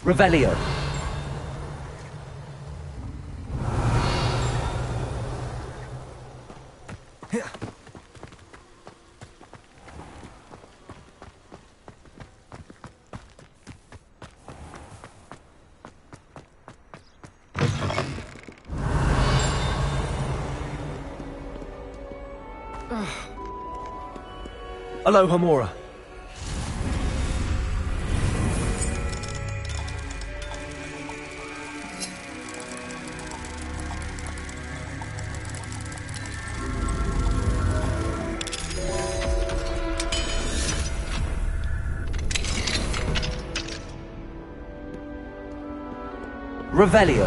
Revelio. Hello, Hamura. Revelio.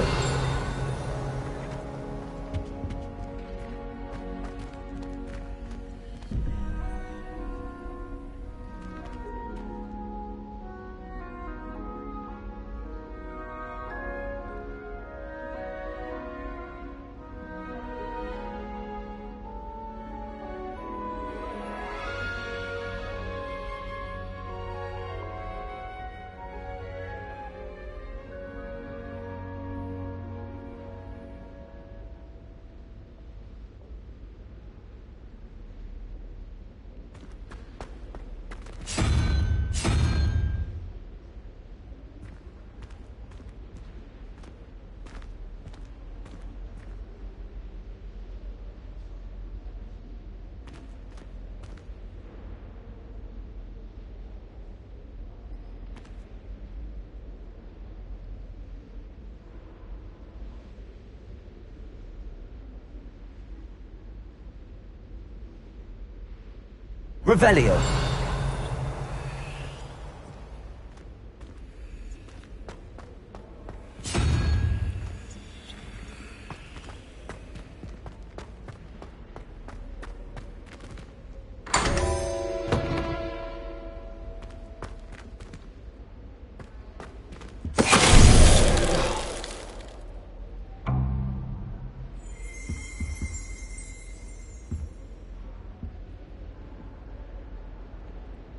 Revelio.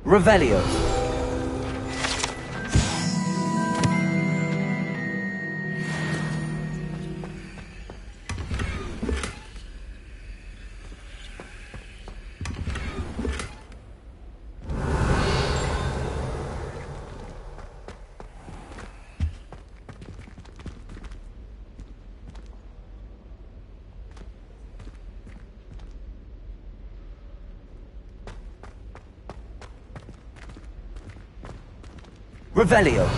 Revelio. Revelio.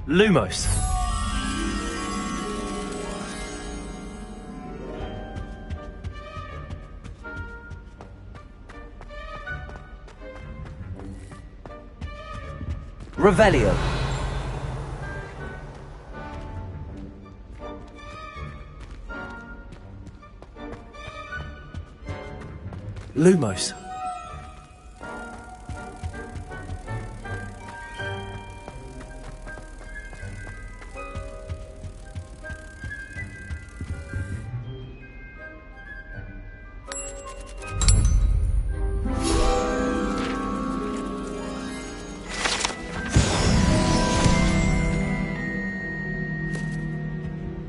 Lumos. Revelio. Lumos.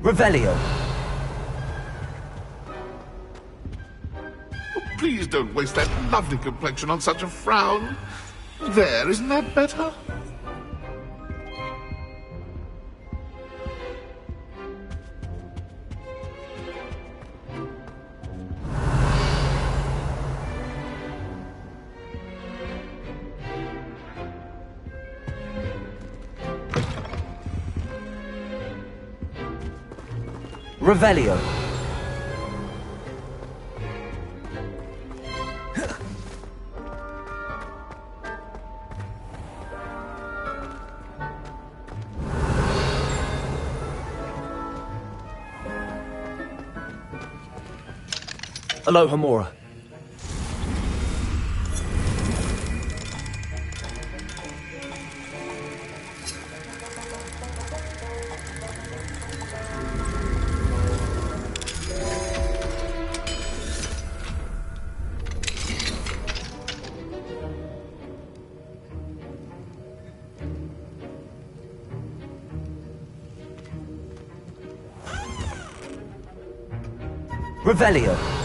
Revelio. Oh, please don't waste that lovely complexion on such a frown. There, isn't that better? Revelio. Alohomora. Revelio.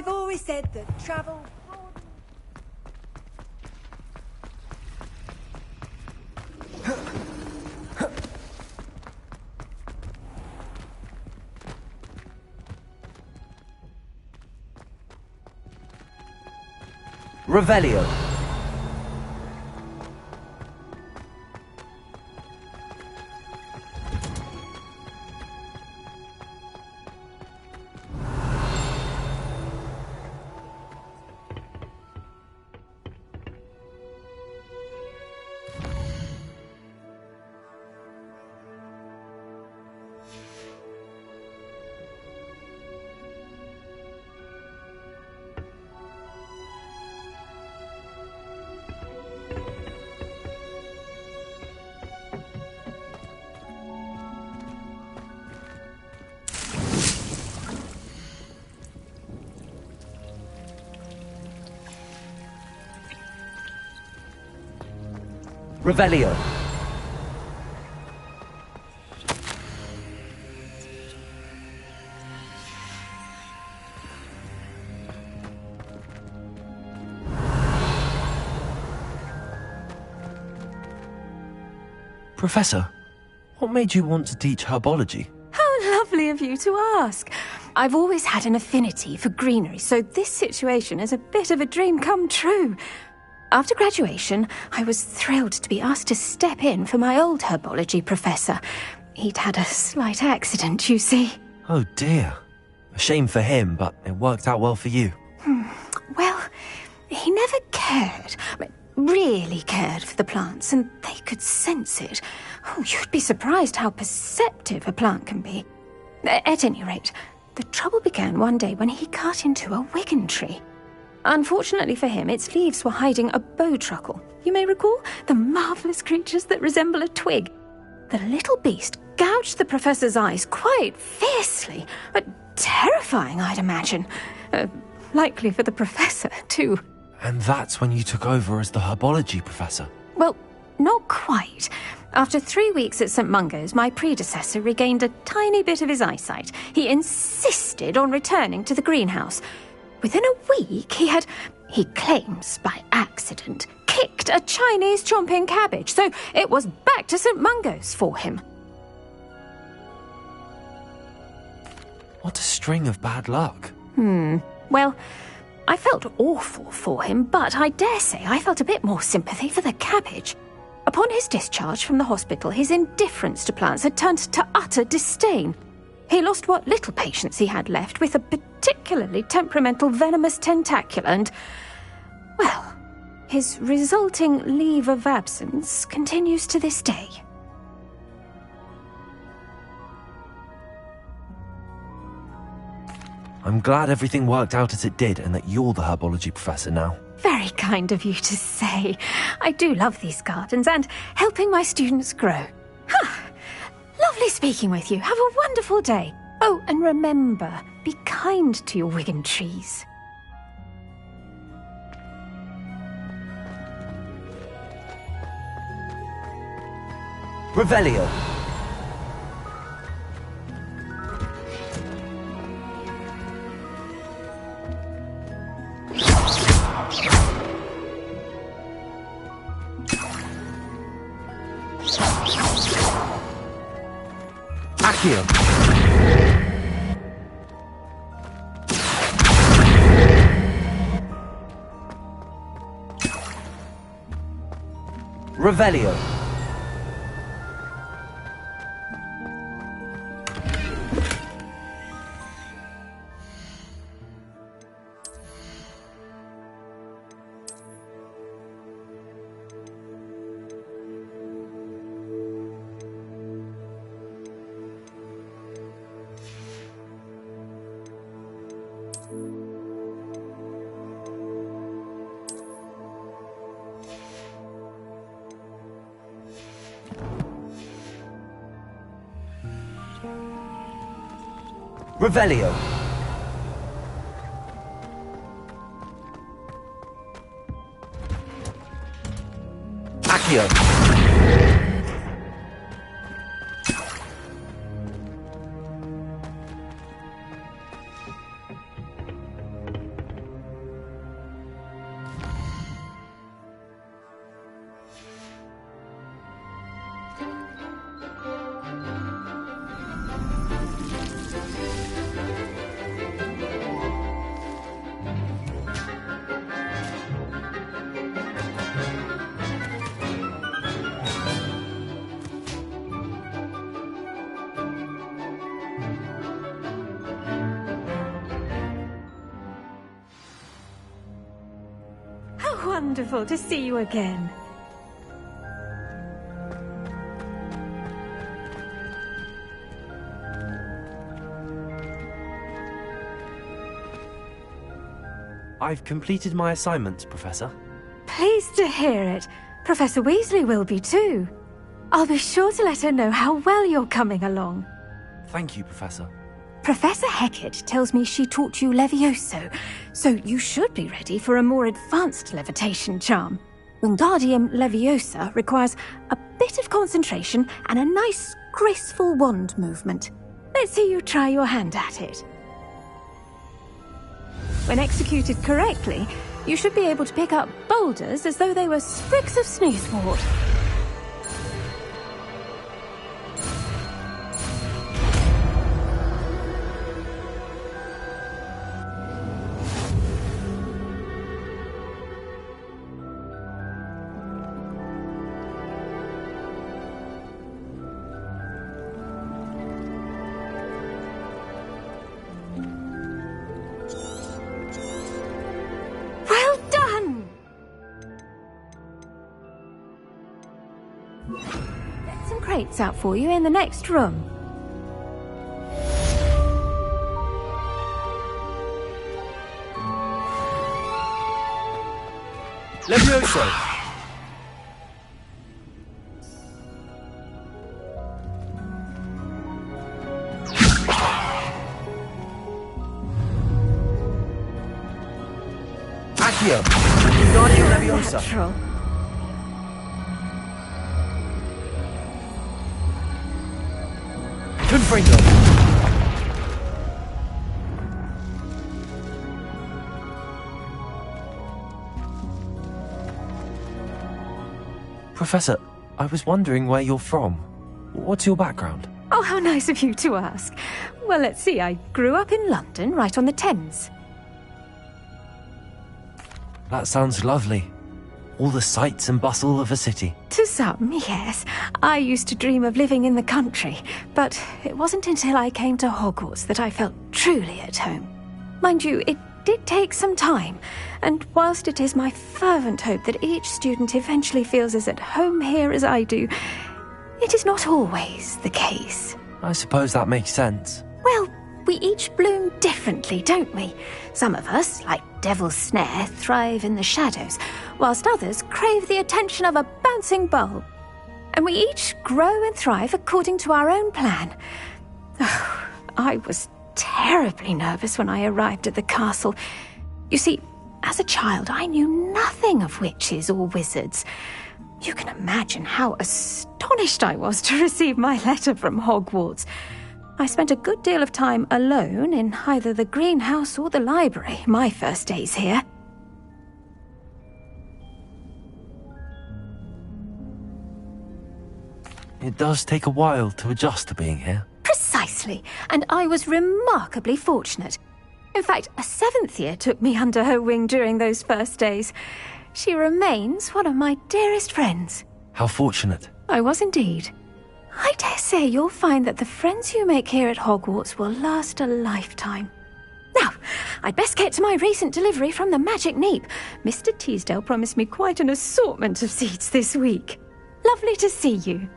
I've always said that travel... Revelio. Revelio. Professor, what made you want to teach herbology? How lovely of you to ask. I've always had an affinity for greenery, so this situation is a bit of a dream come true. After graduation, I was thrilled to be asked to step in for my old herbology professor. He'd had a slight accident, you see. Oh dear. A shame for him, but it worked out well for you. Well, he never cared, really cared for the plants, and they could sense it. Oh, you'd be surprised how perceptive a plant can be. At any rate, the trouble began one day when he cut into a wigan tree. Unfortunately for him, its leaves were hiding a bowtruckle. You may recall the marvellous creatures that resemble a twig. The little beast gouged the professor's eyes quite fiercely, but terrifying, I'd imagine. Likely for the professor, too. And that's when you took over as the herbology professor? Well, not quite. After 3 weeks at St. Mungo's, my predecessor regained a tiny bit of his eyesight. He insisted on returning to the greenhouse. Within a week, he claims by accident, kicked a Chinese chomping cabbage, so it was back to St. Mungo's for him. What a string of bad luck. Well, I felt awful for him, but I dare say I felt a bit more sympathy for the cabbage. Upon his discharge from the hospital, his indifference to plants had turned to utter disdain. He lost what little patience he had left with a particularly temperamental venomous tentacula and, well, his resulting leave of absence continues to this day. I'm glad everything worked out as it did and that you're the herbology professor now. Very kind of you to say. I do love these gardens and helping my students grow. Lovely speaking with you. Have a wonderful day. Oh, and remember, be kind to your wigan trees. Revelio. Accio. Revelio. Revelio. Accio. wonderful to see you again. I've completed my assignments, Professor. Pleased to hear it. Professor Weasley will be too. I'll be sure to let her know how well you're coming along. Thank you, Professor. Professor Hecat tells me she taught you Levioso, so you should be ready for a more advanced levitation charm. Wingardium Leviosa requires a bit of concentration and a nice, graceful wand movement. Let's see you try your hand at it. When executed correctly, you should be able to pick up boulders as though they were sprigs of sneezewort. Get some crates out for you in the next room. Levioso! Accio! Wingardium Leviosa! Natural. Confringo! Professor, I was wondering where you're from. What's your background? Oh, how nice of you to ask. Well, let's see. I grew up in London, right on the Thames. That sounds lovely. All the sights and bustle of a city. To some, yes. I used to dream of living in the country, but it wasn't until I came to Hogwarts that I felt truly at home. Mind you, it did take some time, and whilst it is my fervent hope that each student eventually feels as at home here as I do, it is not always the case. I suppose that makes sense. Well, we each bloom differently, don't we? Some of us, like Devil's Snare, thrive in the shadows, whilst others crave the attention of a bouncing bulb. And we each grow and thrive according to our own plan. Oh, I was terribly nervous when I arrived at the castle. You see, as a child, I knew nothing of witches or wizards. You can imagine how astonished I was to receive my letter from Hogwarts. I spent a good deal of time alone in either the greenhouse or the library my first days here. It does take a while to adjust to being here. Precisely, and I was remarkably fortunate. In fact, a 7th year took me under her wing during those first days. She remains one of my dearest friends. How fortunate. I was indeed. I dare say you'll find that the friends you make here at Hogwarts will last a lifetime. Now, I'd best get to my recent delivery from the Magic Neep. Mr. Teasdale promised me quite an assortment of seeds this week. Lovely to see you.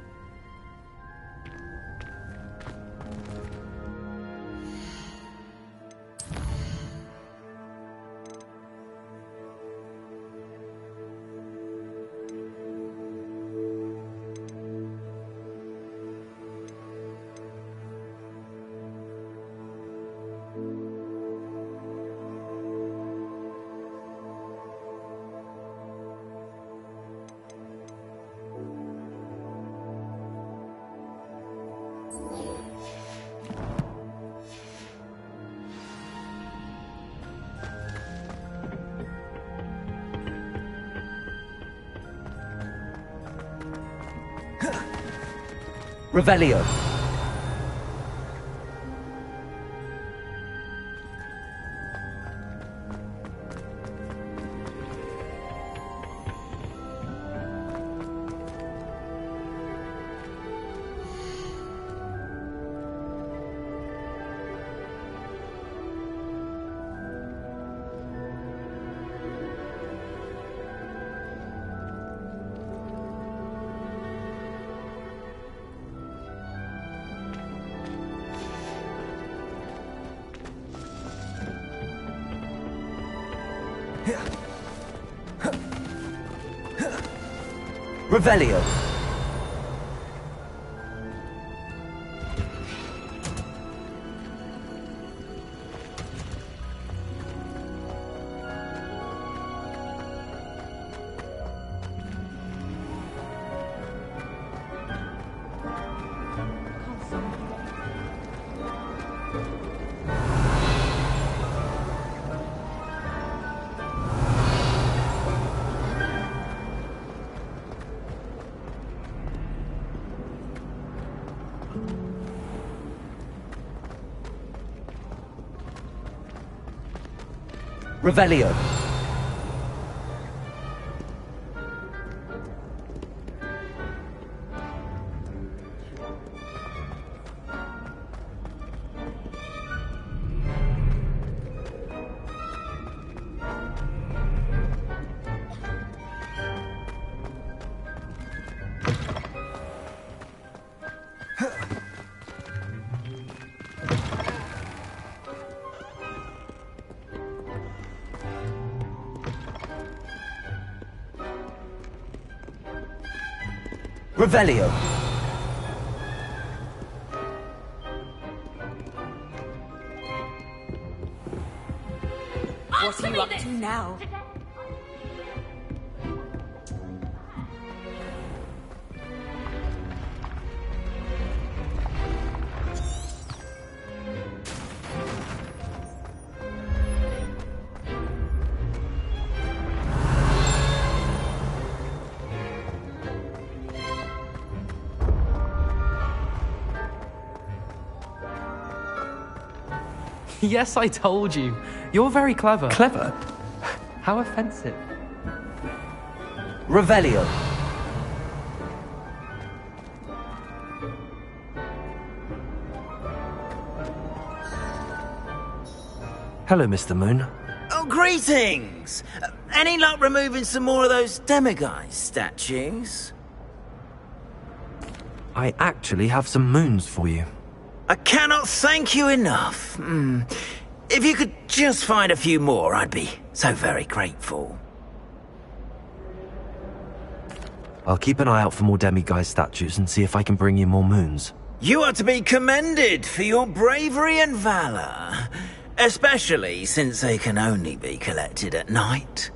Revelio. Revelio. Revelio. Revelio. What are you up to now? Yes, I told you. You're very clever. Clever. How offensive. Revelio. Hello, Mr. Moon. Oh, greetings! Any luck removing some more of those demiguise statues? I actually have some moons for you. I cannot thank you enough. If you could just find a few more, I'd be so very grateful. I'll keep an eye out for more demiguise statues and see if I can bring you more moons. You are to be commended for your bravery and valour, especially since they can only be collected at night.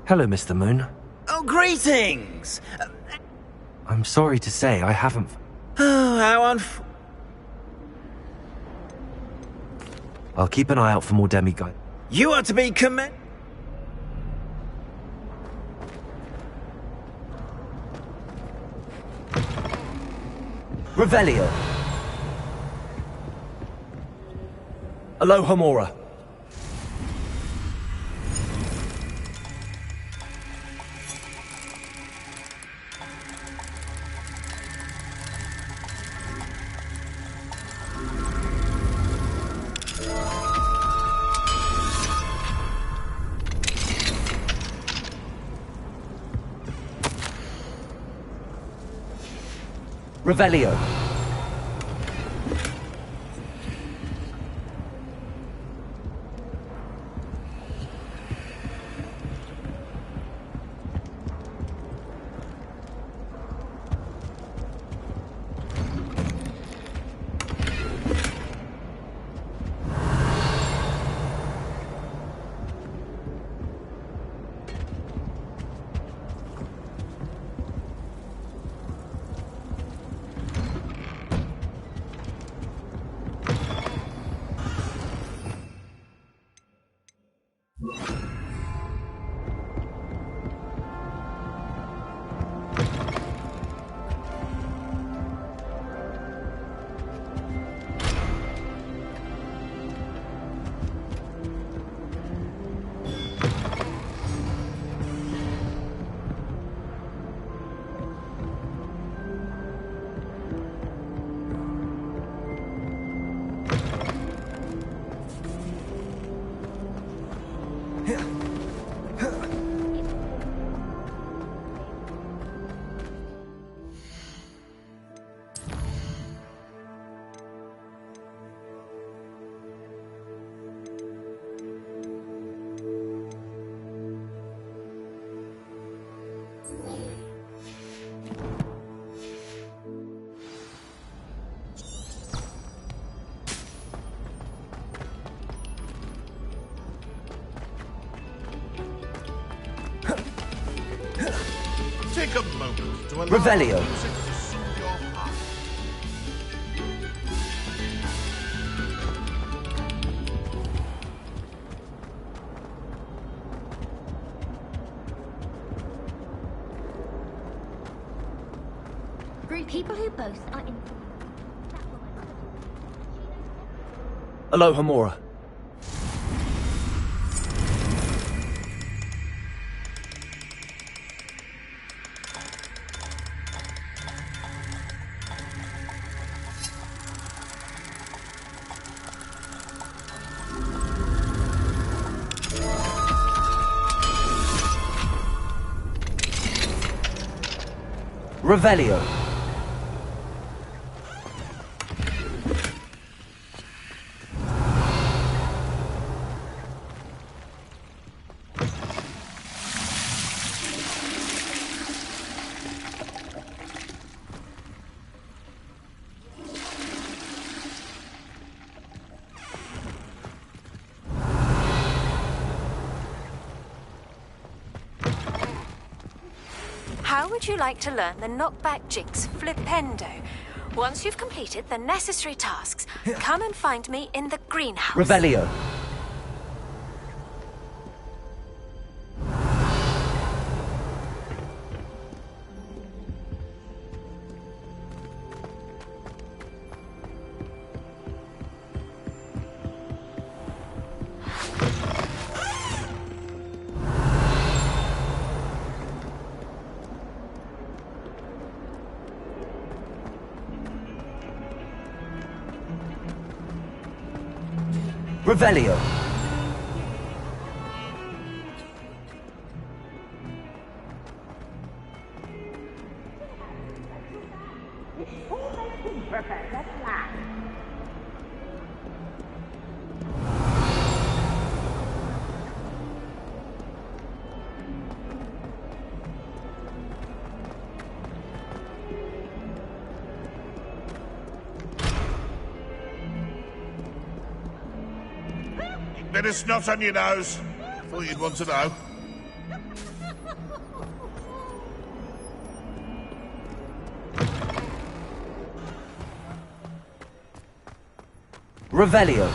Hello, Mr. Moon. Oh, greetings! I'm sorry to say I haven't... Oh, how I'll keep an eye out for more demiguise. You are to be commended. Revelio. Aloha Mora. Revelio. Take a moment to allow Revelio. music to soothe your heart. People who boast are in. Aloha Mora. Revelio. How would you like to learn the knockback jigs flipendo? Once you've completed the necessary tasks, come and find me in the greenhouse. Revelio. Revelio. Bit of snot on your nose. Thought you'd want to know. Revelio.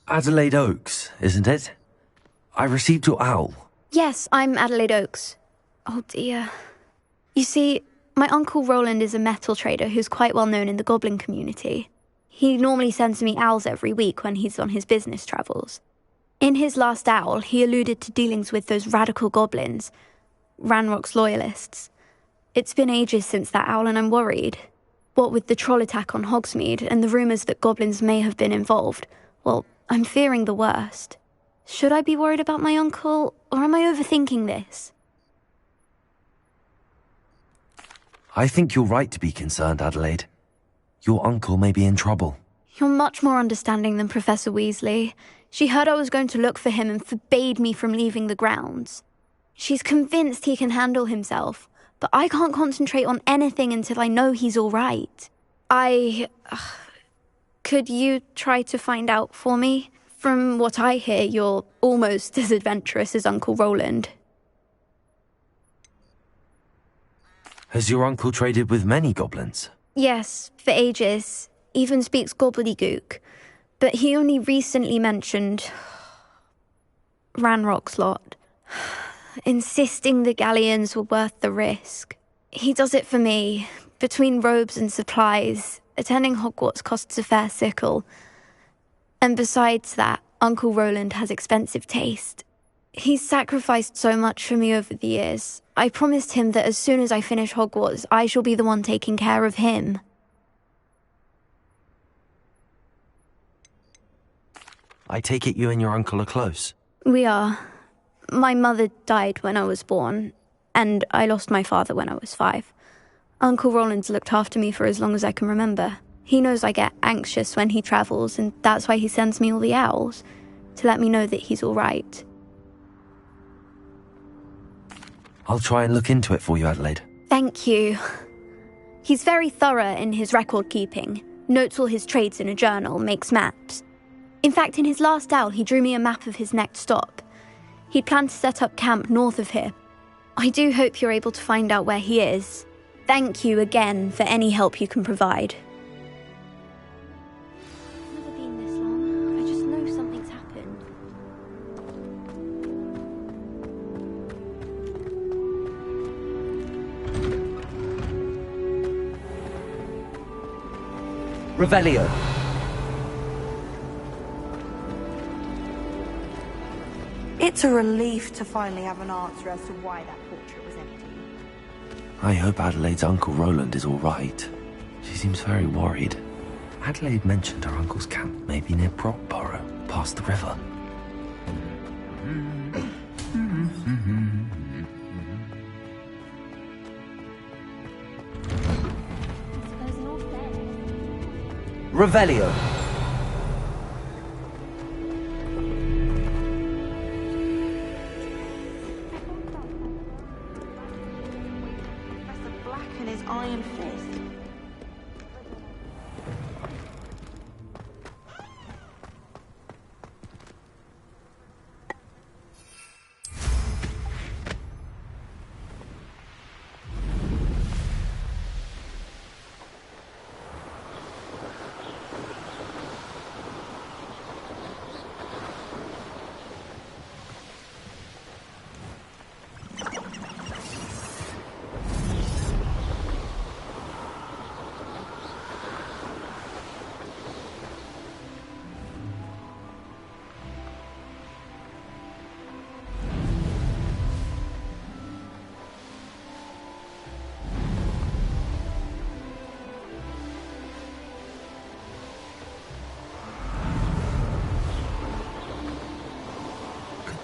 Adelaide Oaks, isn't it? I received your owl. Yes, I'm Adelaide Oaks. Oh dear. You see, my Uncle Roland is a metal trader who's quite well known in the goblin community. He normally sends me owls every week when he's on his business travels. In his last owl, he alluded to dealings with those radical goblins, Ranrock's loyalists. It's been ages since that owl and I'm worried. What with the troll attack on Hogsmeade and the rumours that goblins may have been involved, well, I'm fearing the worst. Should I be worried about my uncle, or am I overthinking this? I think you're right to be concerned, Adelaide. Your uncle may be in trouble. You're much more understanding than Professor Weasley. She heard I was going to look for him and forbade me from leaving the grounds. She's convinced he can handle himself, but I can't concentrate on anything until I know he's all right. Could you try to find out for me? From what I hear, you're almost as adventurous as Uncle Roland. Has your uncle traded with many goblins? Yes, for ages. Even speaks gobbledygook. But he only recently mentioned Ranrock's lot, insisting the galleons were worth the risk. He does it for me. Between robes and supplies, attending Hogwarts costs a fair sickle. And besides that, Uncle Roland has expensive taste. He's sacrificed so much for me over the years. I promised him that as soon as I finish Hogwarts, I shall be the one taking care of him. I take it you and your uncle are close. We are. My mother died when I was born, and I lost my father when I was 5. Uncle Roland's looked after me for as long as I can remember. He knows I get anxious when he travels, and that's why he sends me all the owls, to let me know that he's all right. I'll try and look into it for you, Adelaide. Thank you. He's very thorough in his record keeping, notes all his trades in a journal, makes maps. In fact, in his last owl, he drew me a map of his next stop. He'd planned to set up camp north of here. I do hope you're able to find out where he is. Thank you again for any help you can provide. It's never been this long. I just know something's happened. Revelio. It's a relief to finally have an answer as to why that portrait was empty. I hope Adelaide's Uncle Roland is all right. She seems very worried. Adelaide mentioned her uncle's camp may be near Brockborough, past the river. Revelio. Professor Black and his iron fist.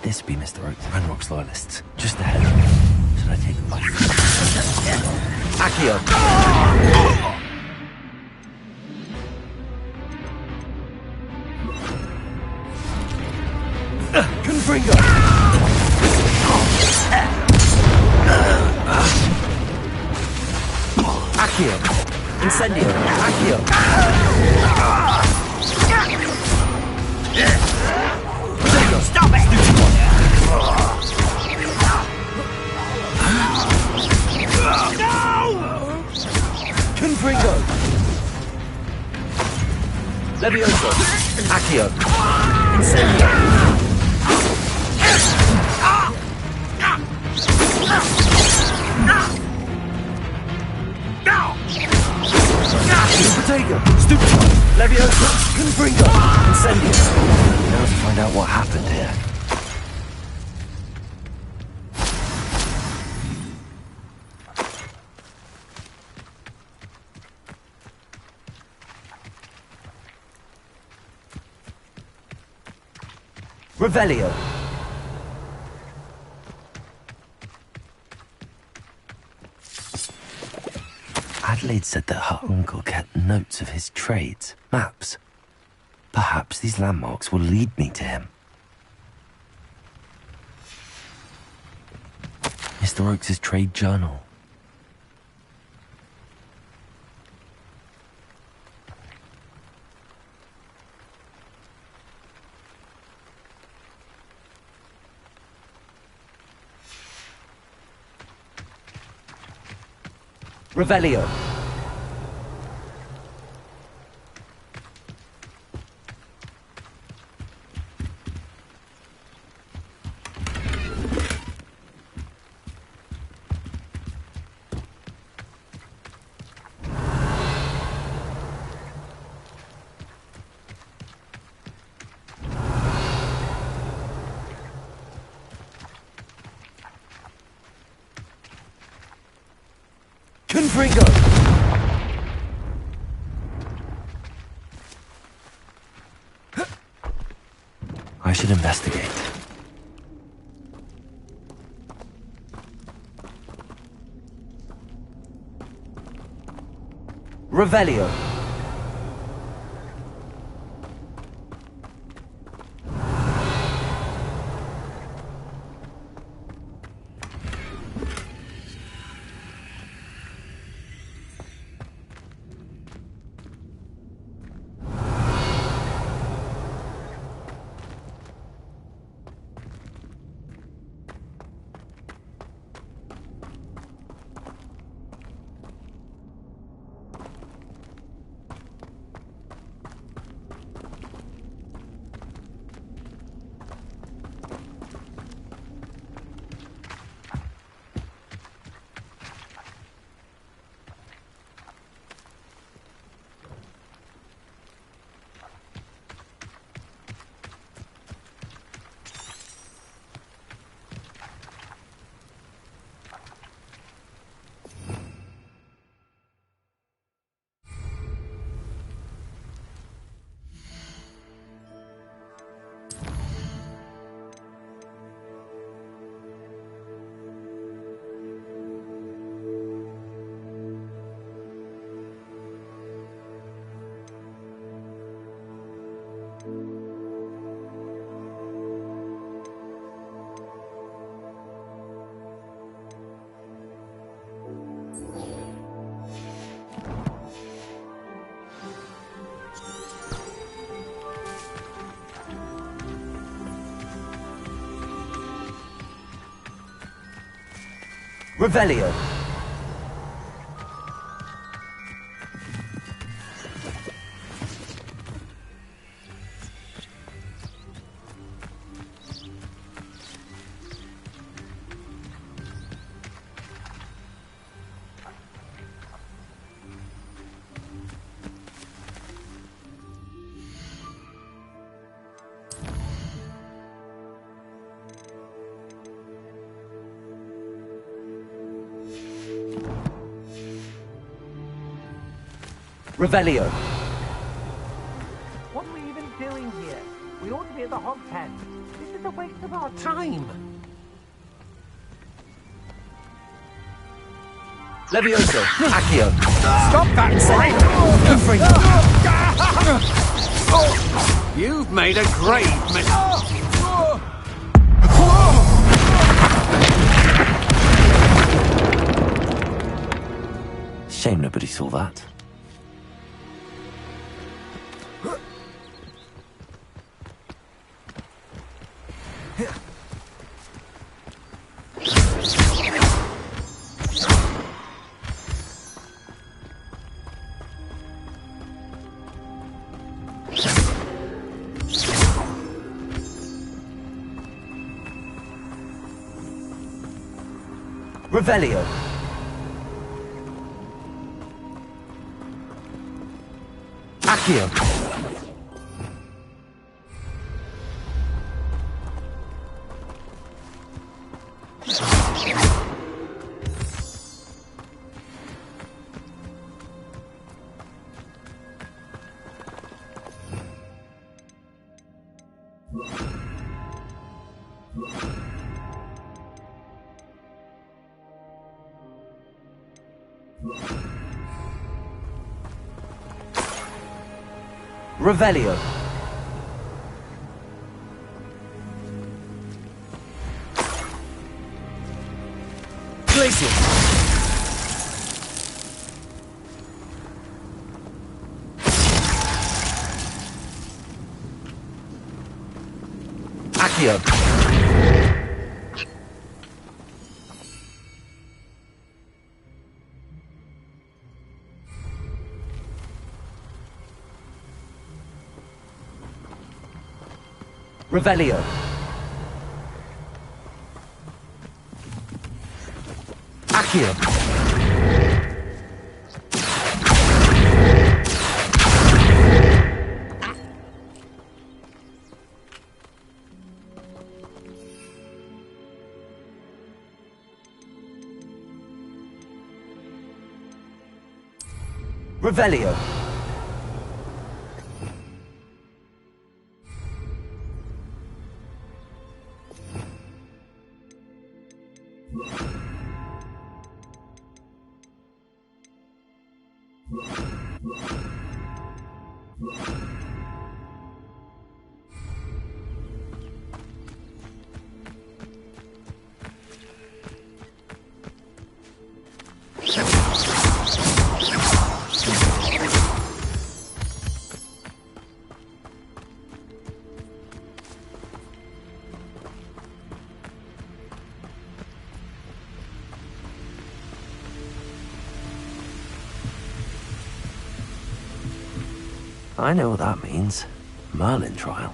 This be Mr. Oak's Ranrock's loyalists. Just ahead. Should I take them by? Accio! Confringo! Accio! Incendio! Accio! Stop it! Confringo! Levioso! Accio! Incendio! Protego! Stupefy! Levioso! Confringo! Incendio! Now to find out what happened here. Revelio. Adelaide said that her uncle kept notes of his trades, maps. Perhaps these landmarks will lead me to him. Mr. Oakes' trade journal. Revelio. Confringo! I should investigate. Revelio. Revelio. Revelio. What are we even doing here? We ought to be at the hog pen. This is a waste of our time. Levioso. Accio. Stop that freak! You've made a grave mistake. Shame nobody saw that. Revelio. Accio. Revelio. Glacier. Accio. Revelio. Accio. Revelio. I know what that means. Merlin trial.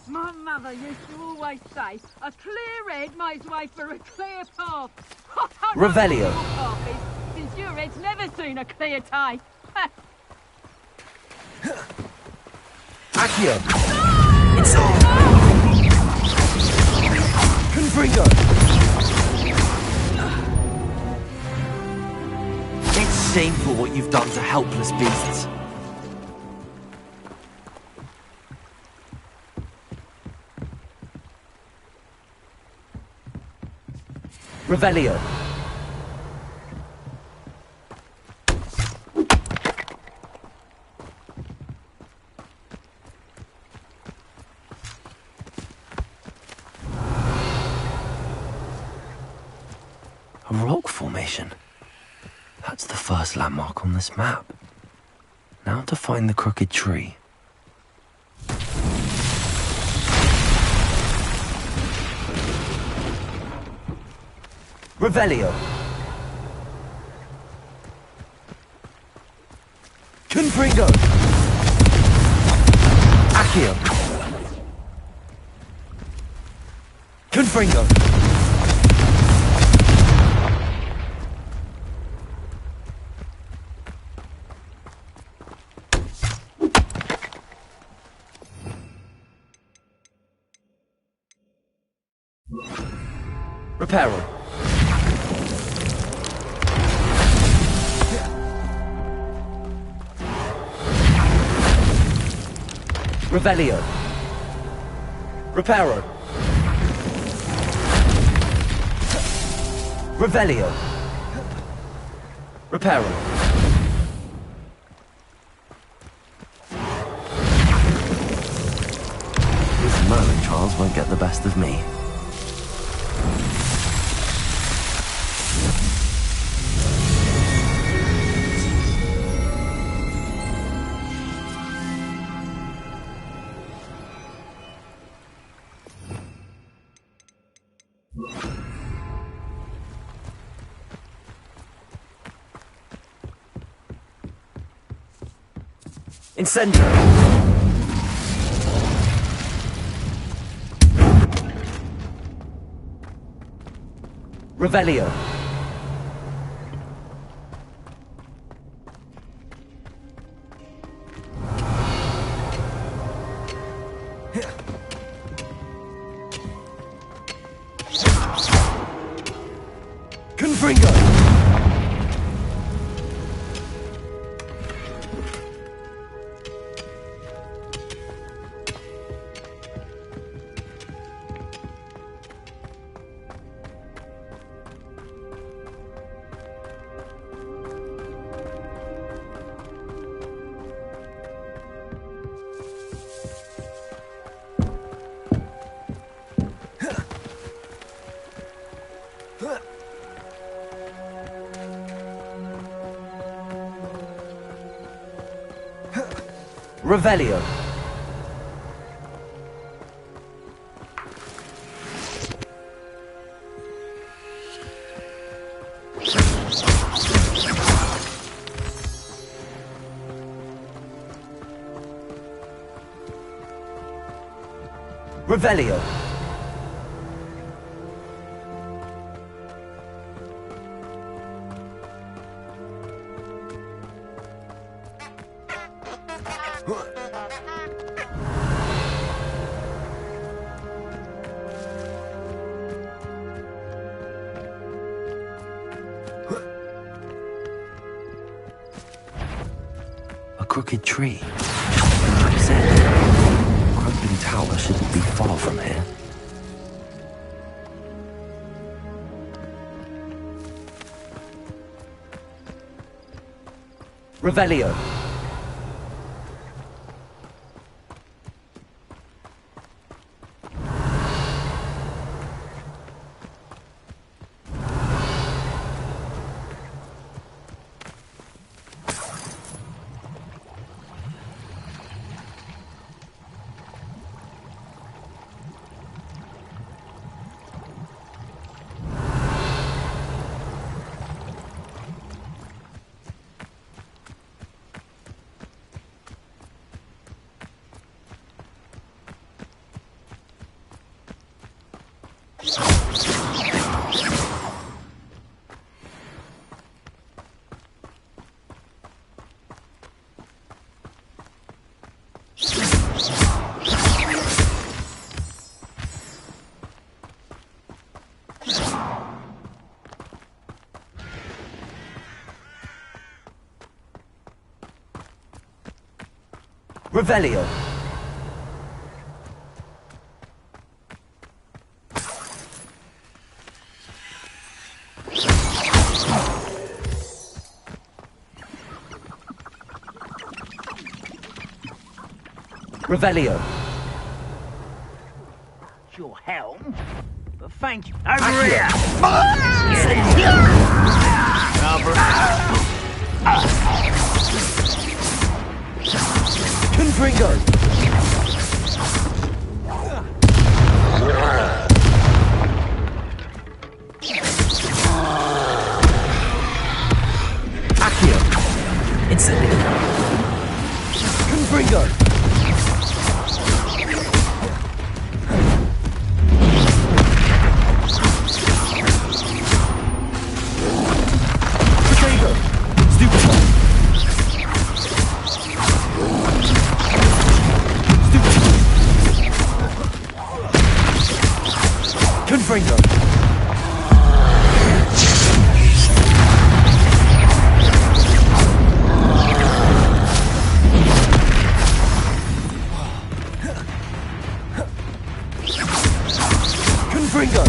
My mother used to always say, a clear head makes way for a clear path. I know what your path is, since your head's never seen a clear day. Accio! Inside! Confringo! It's shameful what you've done to helpless beasts. Revelio. A rock formation. That's the first landmark on this map. Now to find the crooked tree. Revelio. Confringo. Accio. Confringo. Reparo. Revelio. Reparo. Revelio. Reparo. These Merlin trials won't get the best of me. Incendio! Revelio. Confringo! Revelio. Revelio. A crooked tree. Like I said, crumbling tower shouldn't be far from here. Revelio. Revelio. Revelio. Your helm? But thank you. Over here! Confringo. Accio. Incendio. Confringo. Confringo. Confringo.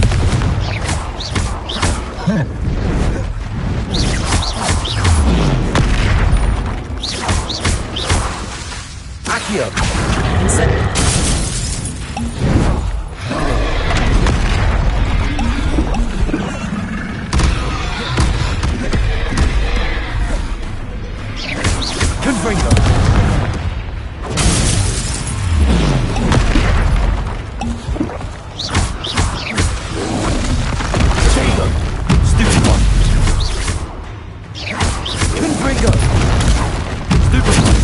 Accio. Incendio. Confringo. Jago. Stupid one. Confringo. Stupid one.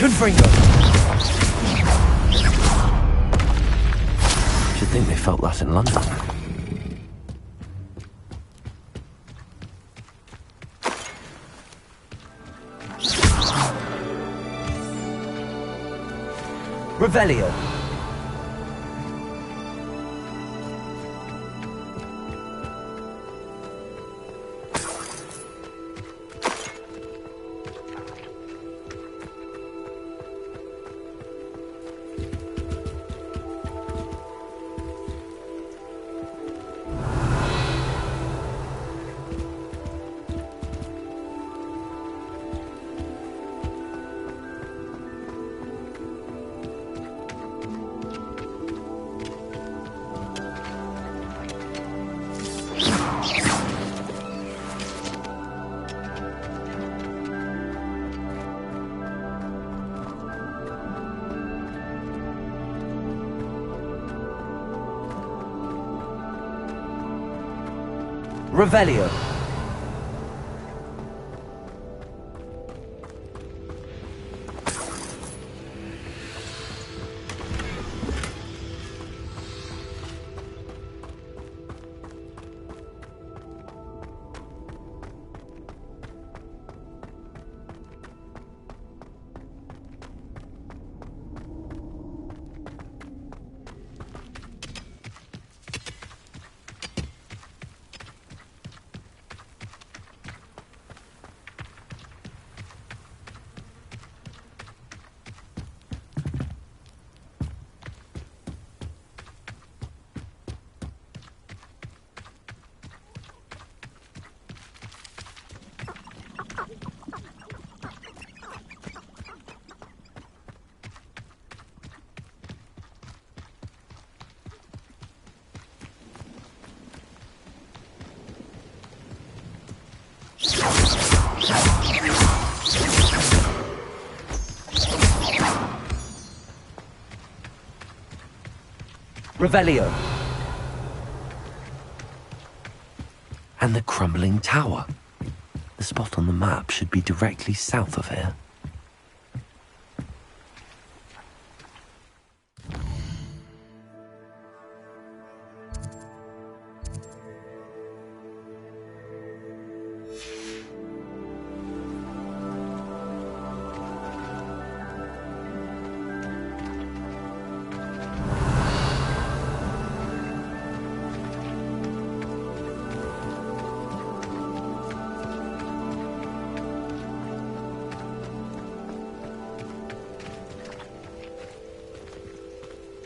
Confringo. Should think they felt that in London. Revelio. Revelio. Revelio. And the crumbling tower. The spot on the map should be directly south of here.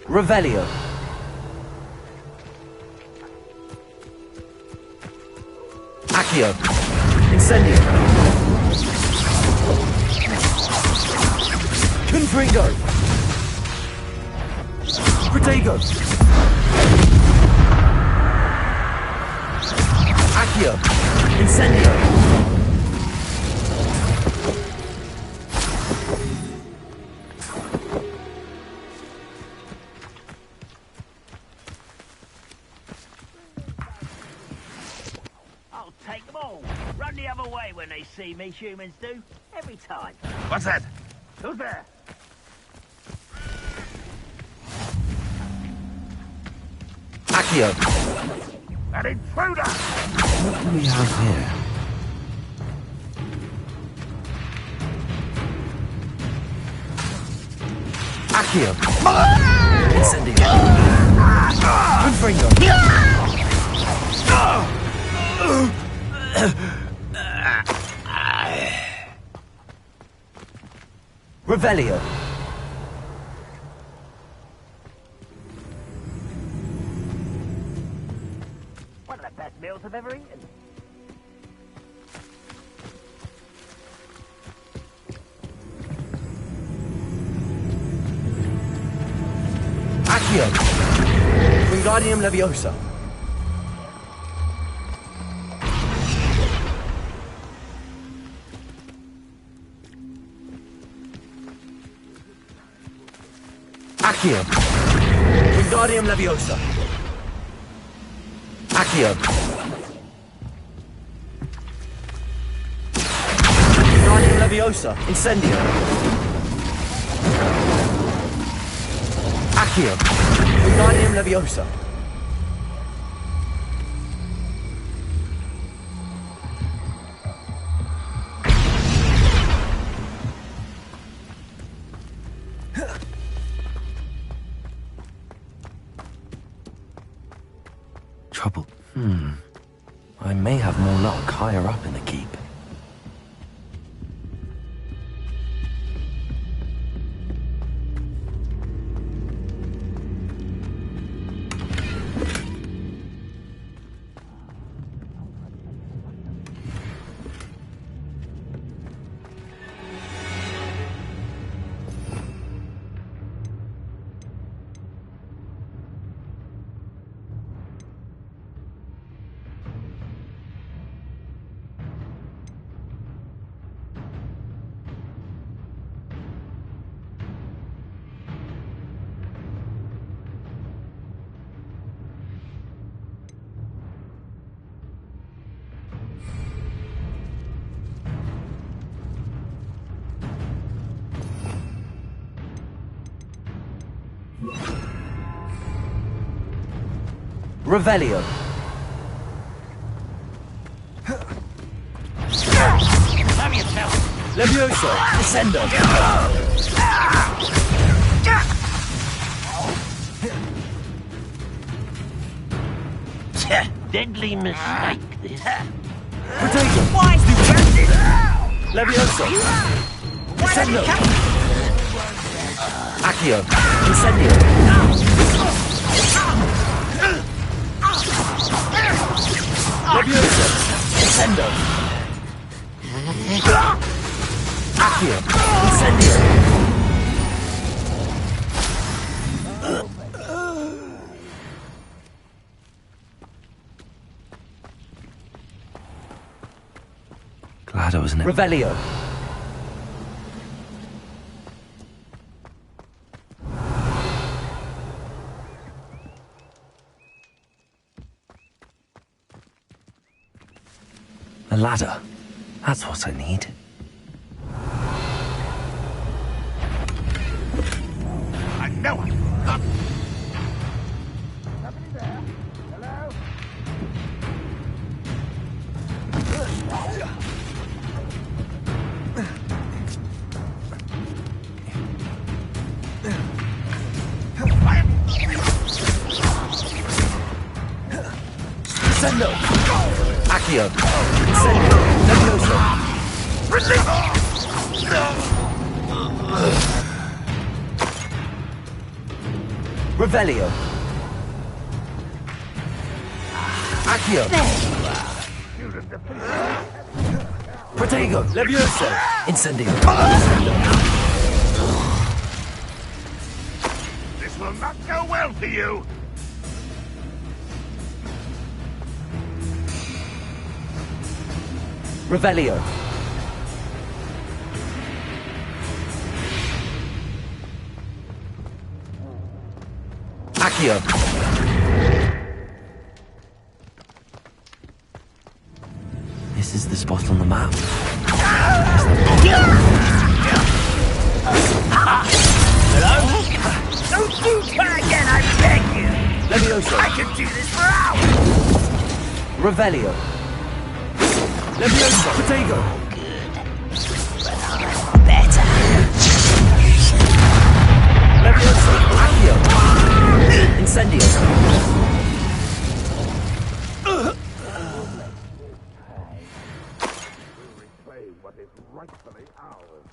Revelio. Accio. Incendio. Confringo. Protego. Accio. Incendio. I'll take them all. Run the other way when they see me, humans do. Every time. What's that? Who's there? Accio. An intruder! What do we have here? Accio. Incendio. Confringo. Revelio. One of the best meals I've ever eaten. Accio. Wingardium Leviosa. Accio. Wingardium Leviosa. Accio. Wingardium Leviosa. Incendio. Accio. Wingardium Leviosa. Trouble. I may have more luck higher up in the keep. Revelio. Have yourself. Leviosa. Descendo. Deadly mistake, this. Potato. Why stupid? Leviosa. Descendo. Accio. Incendio. Leviosa. Descendo. Accio. Incendio. Glad I wasn't. Revelio. A ladder. That's what I need. I know it. Somebody there? Hello? Descendo. Accio. Incendio. Leviosa. Revelio. Accio. Protego. Levioso. Incendio. This will not go well for you. Revelio. Accio. This is the spot on the map. Hello? Don't do that again, I beg you! Levioso. I could do this for hours! Revelio. Levioso. Protego. Better. Levioso. Accio. Incendio. What is rightfully ours.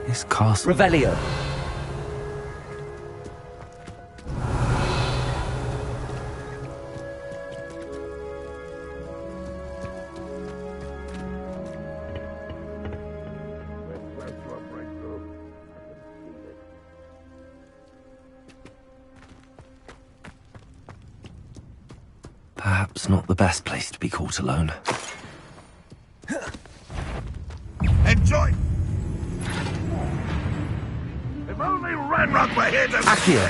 This castle. Revelio. Perhaps not the best place to be caught alone. Enjoy! If only Ranrock were here to... Accio.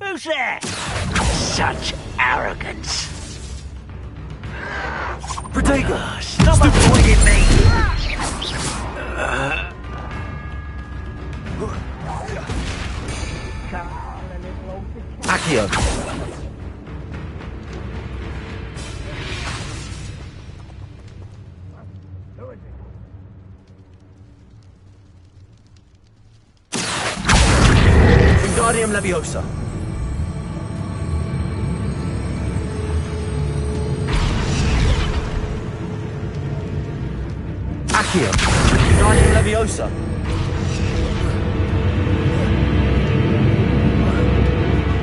Who's there? Such arrogance. Protego. Stop avoiding me! Accio. Wingardium Leviosa. Accio. Wingardium Leviosa.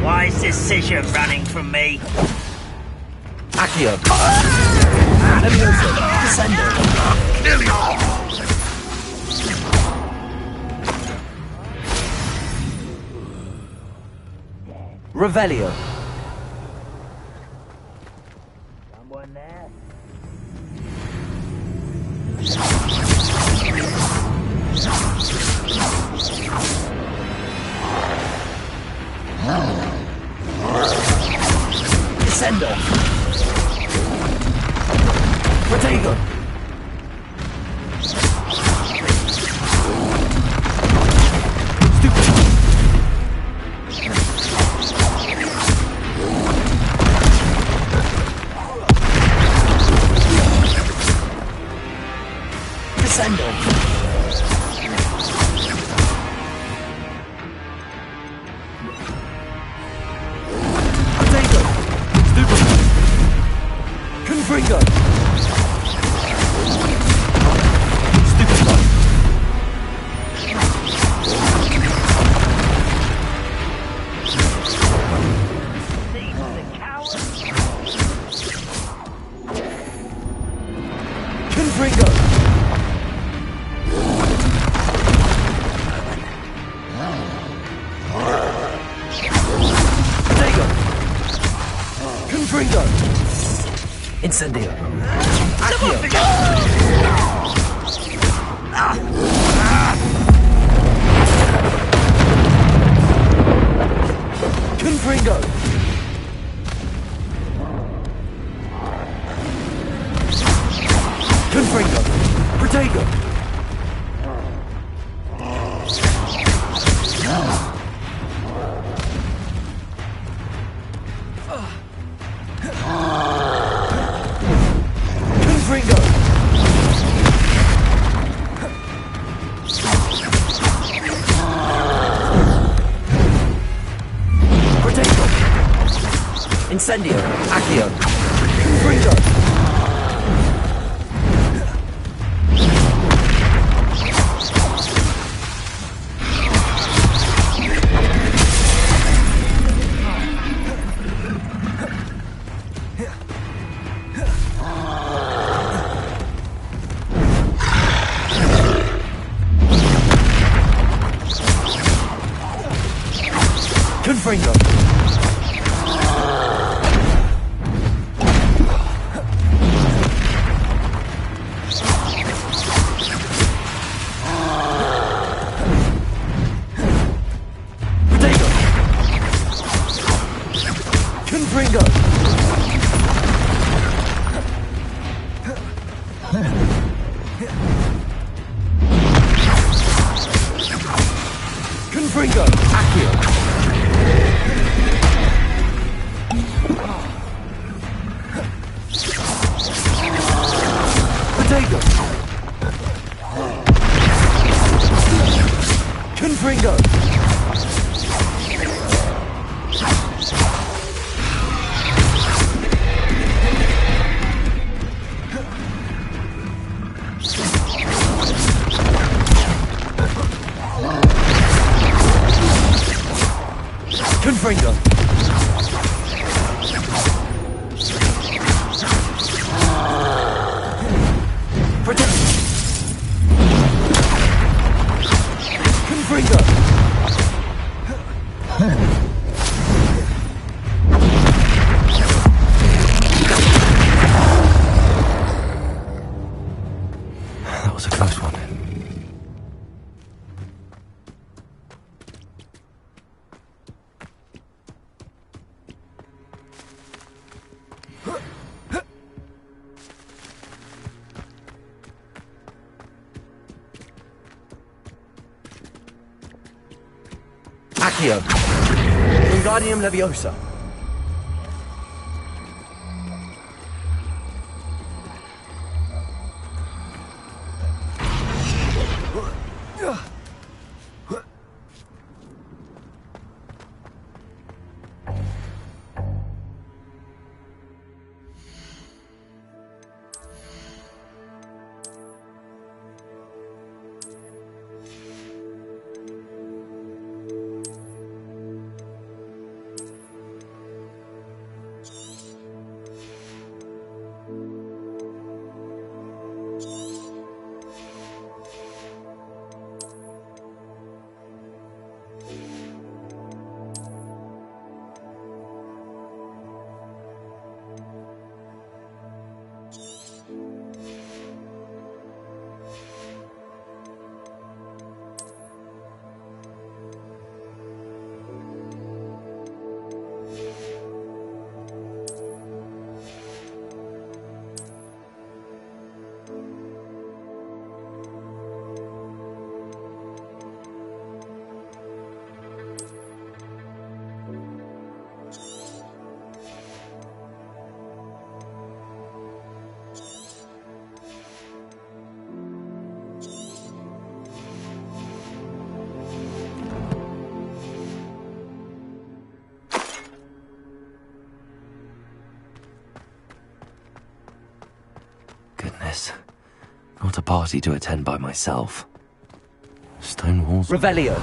Why is this scissor running from me? Accio. Leviosa. Descendo. Kill you! Revelio. Someone there? Descendo. Protego. Stupid. Descendo. Protego. Stupid. Confringo. Stupid one. These are the cowards. Confringo. Protego. Confringo. Incendio. Accio. Confringo. Confringo. Protego. Confringo. Incendio. Accio. Confringo. Confringo. Confringo. Confringo. Accio. Potato. Confringo. Confringo. Protect. Confringo. That was a close one. Accio. Wingardium Leviosa. Goodness. Not a party to attend by myself. Stone walls. Revelio.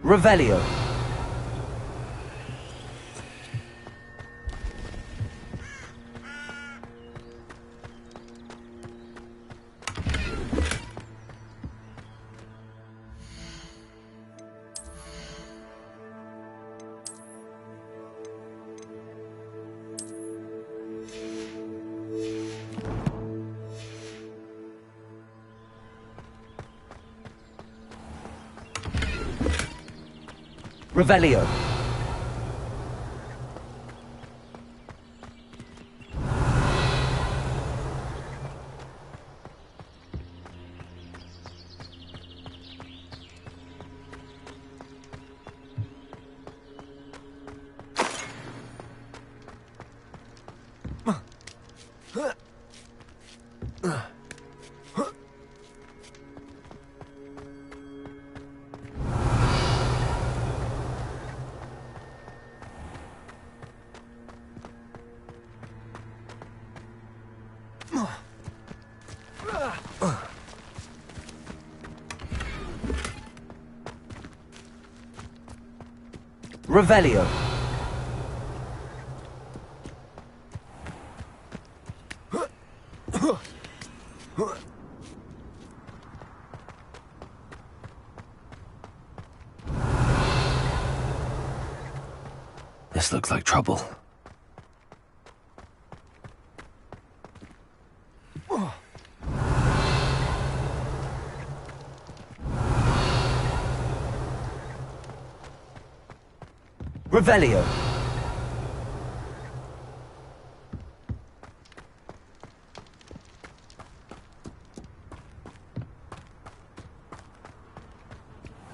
Revelio. Revelio. Revelio. This looks like trouble. Revelio.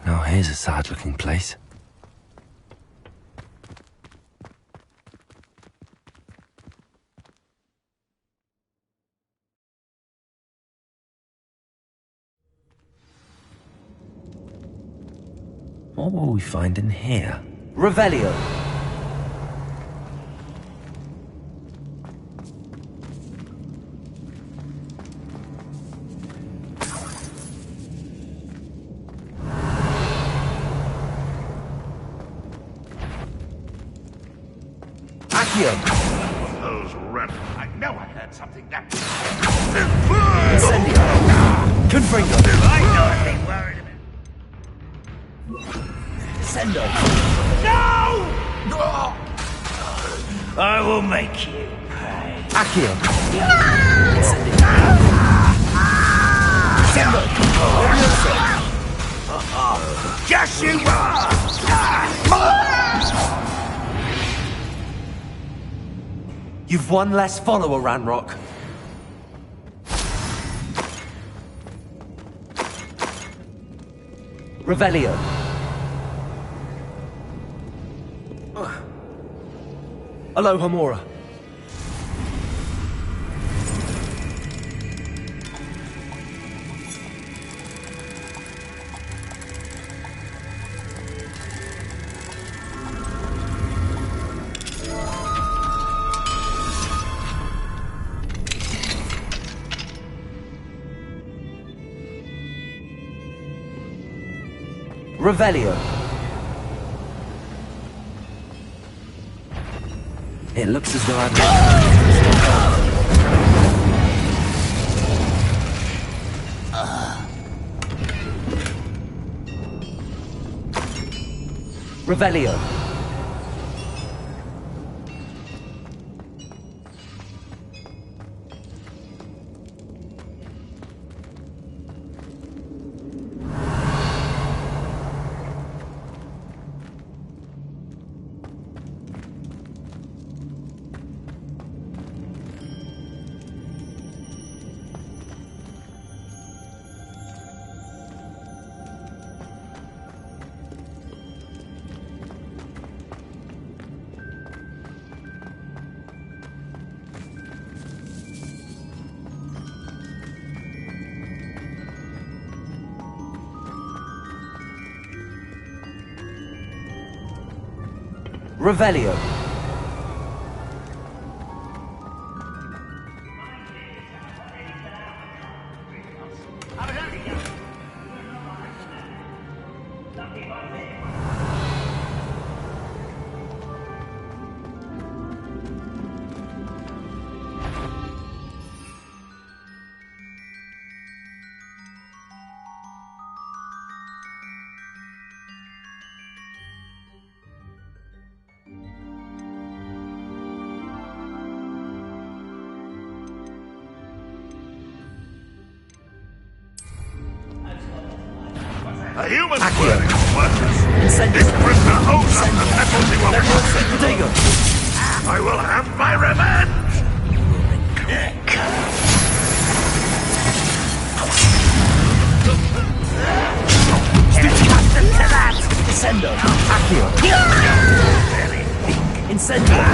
Now here's a sad-looking place. What will we find in here? Revelio. Accio. Those rent. I know I heard something that. Incendio. Confringo. I know I'd be worried about. Sendo. No! I will make you pay. Accio. Incendio. Sendo. Yes, you are! You've one less follower, Ranrock. Revelio. Aloha Mora. Revelio. It looks as though I'd... Revelio. Revelio. A human squirting worthless. This prisoner owes us the penalty will Protego! I will have my revenge! Accustomed to that! Descendo! Accio! Incendio!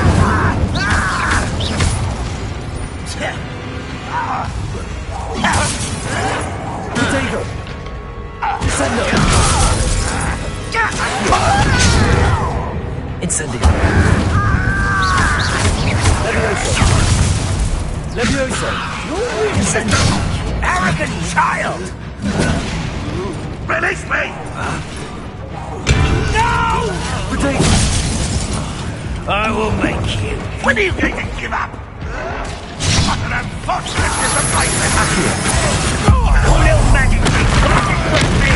Protego! Descendo! Incendio! Levioso! Levioso! Incendio! Arrogant child! Release me! No! Protego! I will make you. When are you going to give up? What an unfortunate disappointment! Accio! Your little magic trick working with me!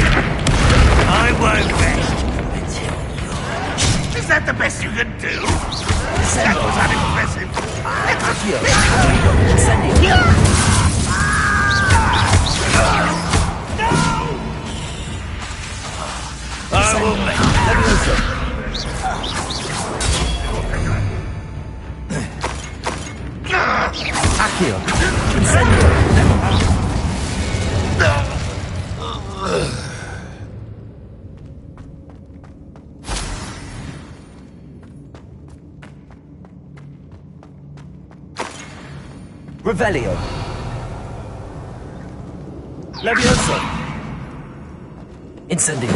I won't rest until you're... Is that the best you can do? That was unimpressive. Accio! Incendio! I will make Levioso! Accio! Incendio! Revelio! Levioso! Incendio!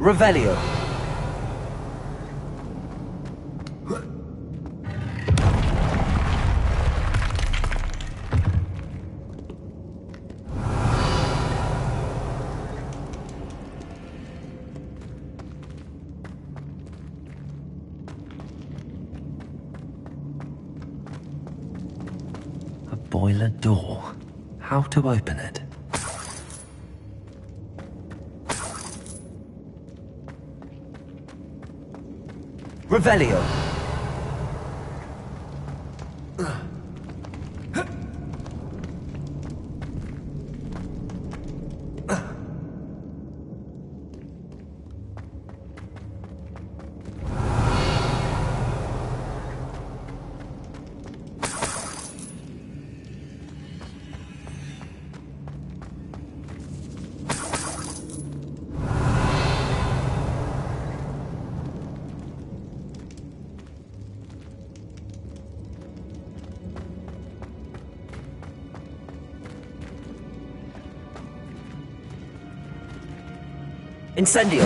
Revelio! A boiler door. How to open it? Revelio! Incendio!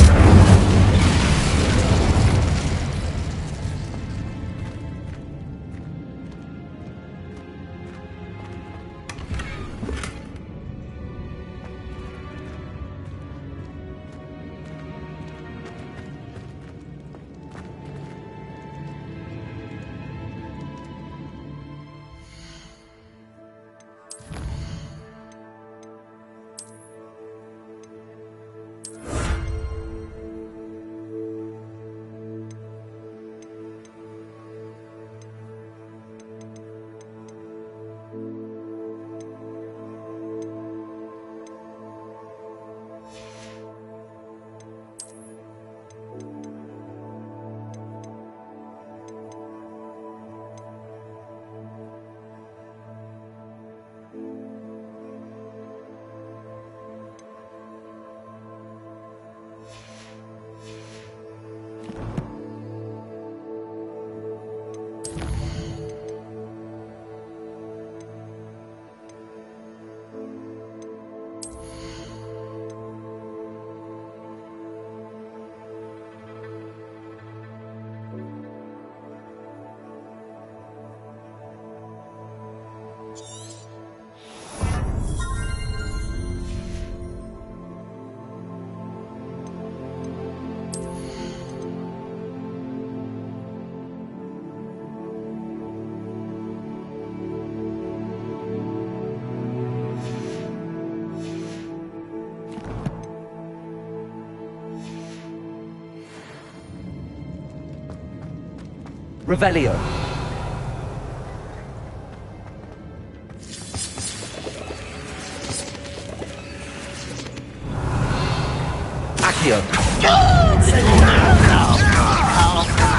Revelio. Accio.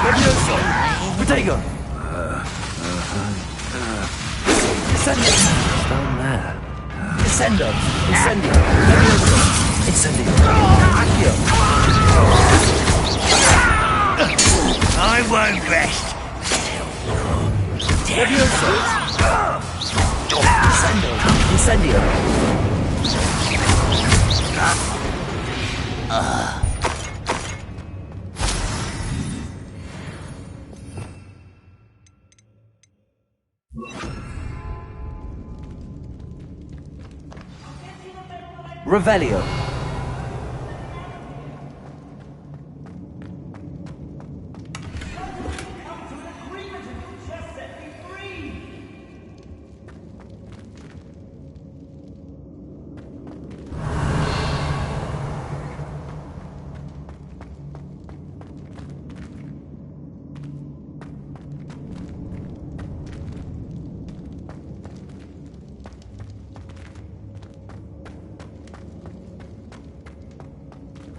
Levioso. Protego. Descendo. Down there. Descendo. Incendio. Levioso. Incendio. Accio. I won't rest. Levioso. Descendo. Incendio. Revelio.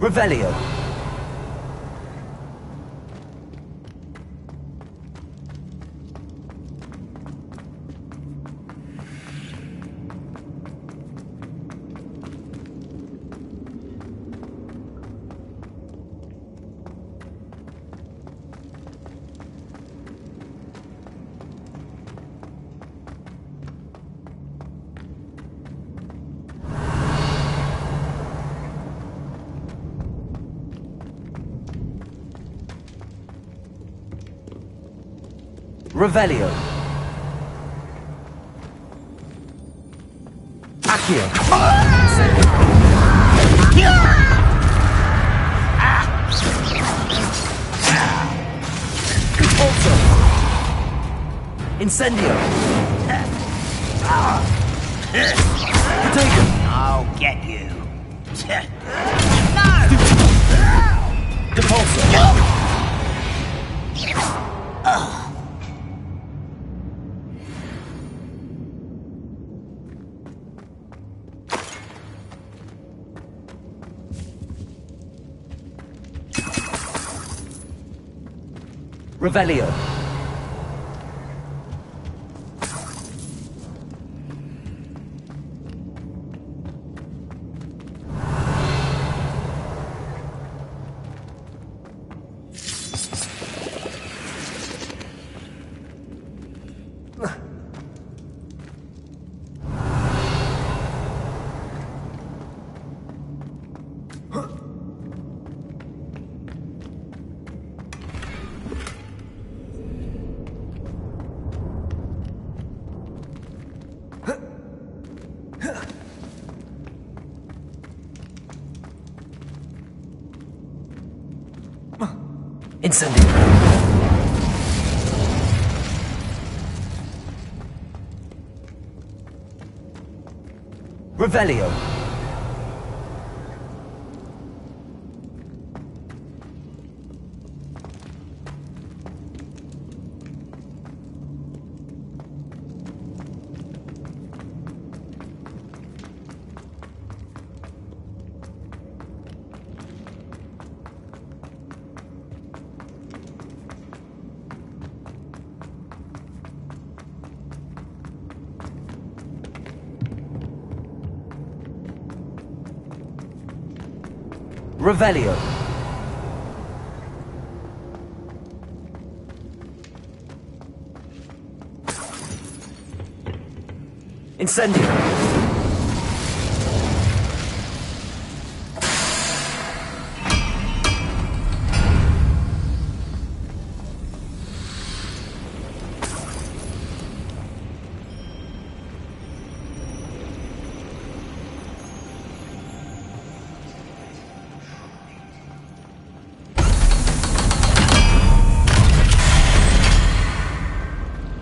Revelio. Revelio. Accio. Also. Incendio. Protego. I'll get you. Depulso. Revelio. Incendio. Revelio. Revelio. Incendio.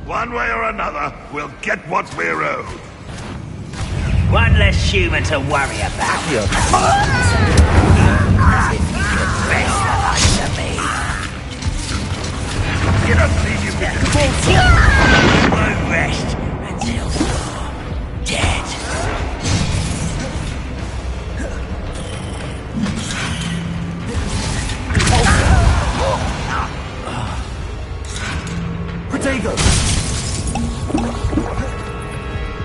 One way or another, we'll get what we're owed. One less human to worry about. As if you could rest the likes of me. You don't think I won't rest until you're dead. Protego!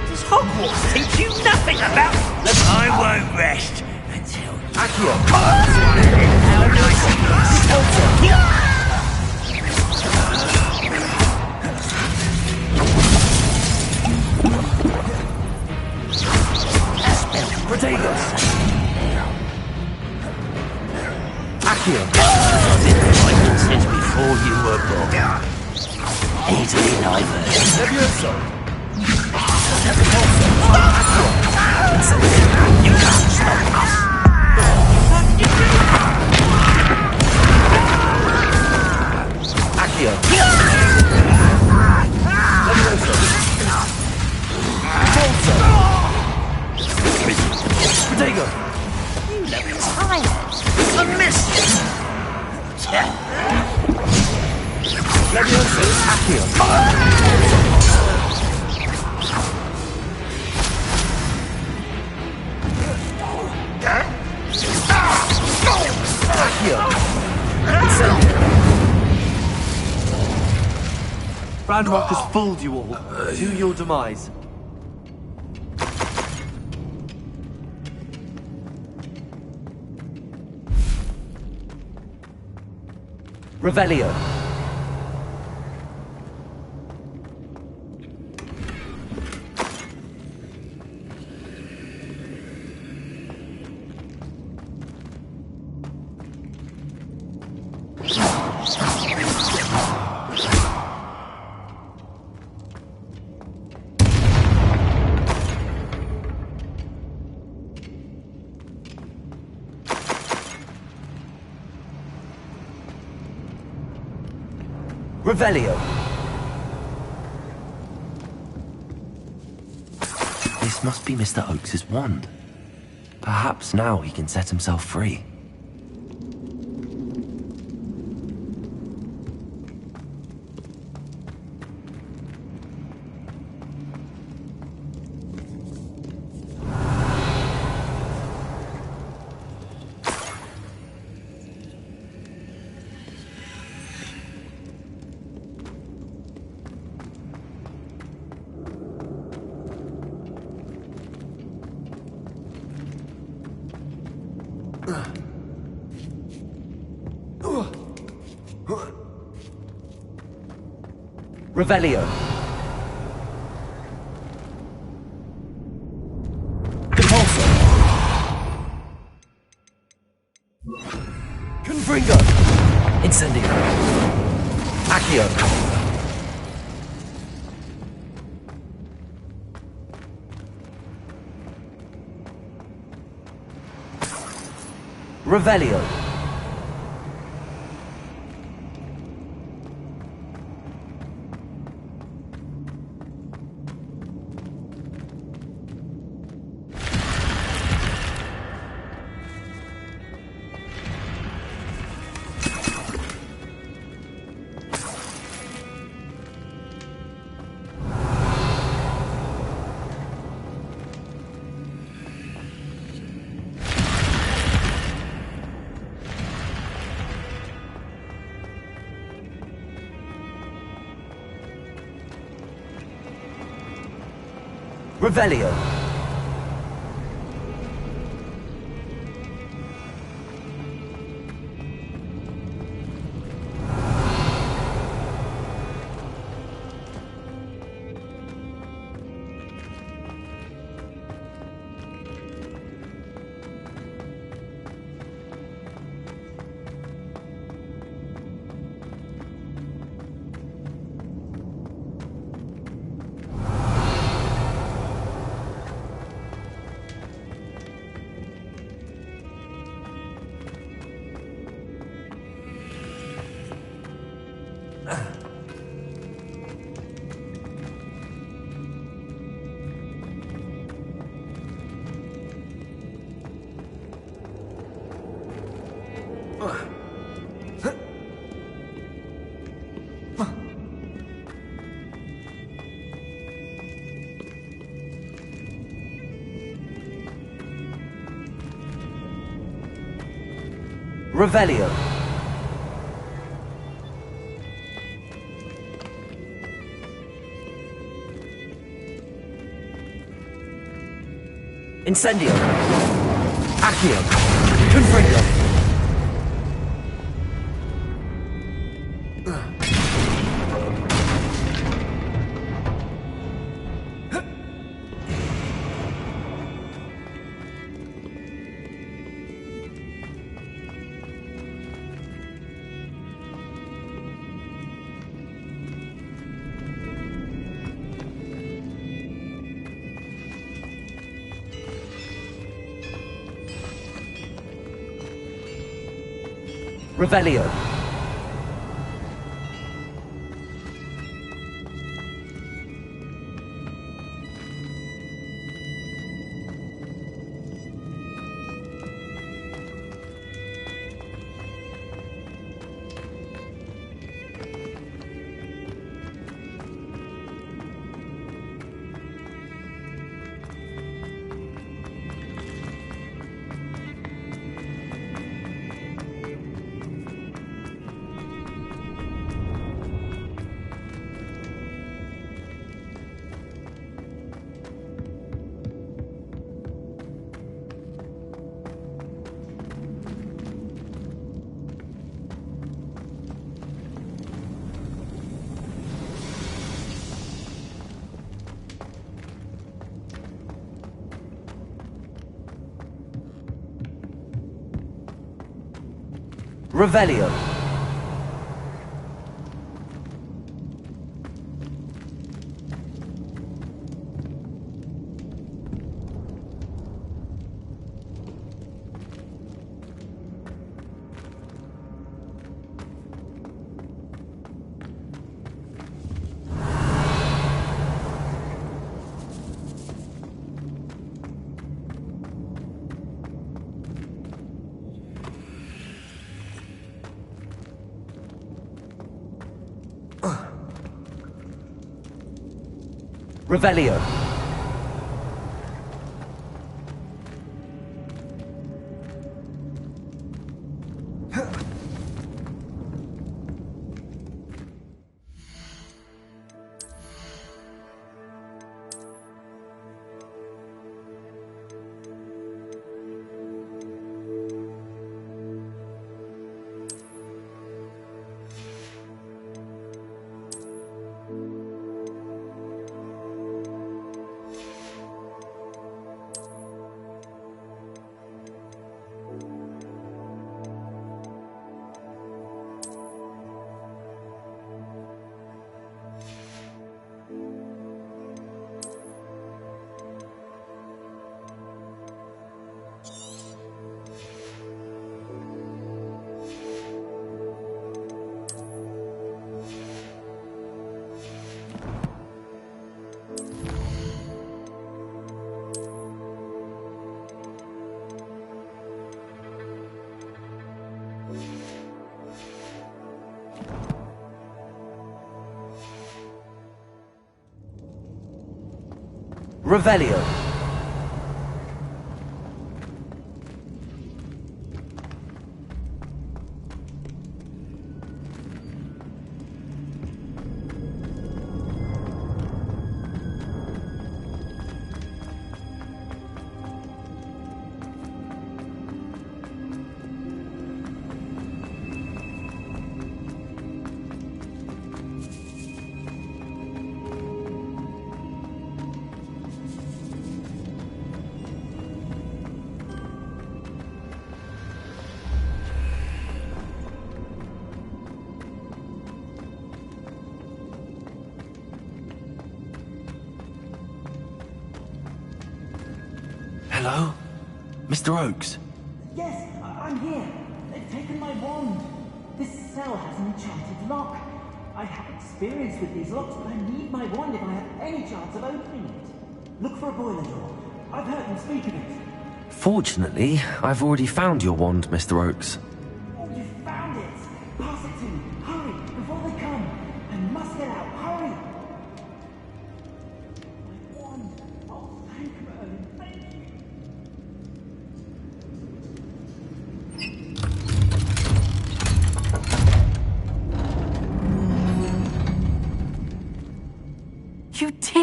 Does Hogwarts teach you nothing about... I won't rest until... Accio! How nice of you. Protego! Accio! I've been fighting since before you were born. Easily neither. Levioso! You can't stop us. Accio! Levioso! Protego! You look tired. I missed you. Levioso! Accio! Ranrock has fooled you all to your demise. Revelio. Revelio. This must be Mr. Oakes's wand. Perhaps now he can set himself free. Revelio. Compulso. Confringo. Incendio. Accio. Revelio. Revelio. Revelio. Incendio. Accio. Confringo. Revelio. Revelio. Revelio. Revelio. Hello? Mr. Oakes? Yes, I'm here. They've taken my wand. This cell has an enchanted lock. I have experience with these locks, but I need my wand if I have any chance of opening it. Look for a boiler door. I've heard them speak of it. Fortunately, I've already found your wand, Mr. Oakes. Oh, you found it! Pass it to me. Hurry, before they come. I must get out. Hurry! My wand. Oh, thank Merlin. Thank you.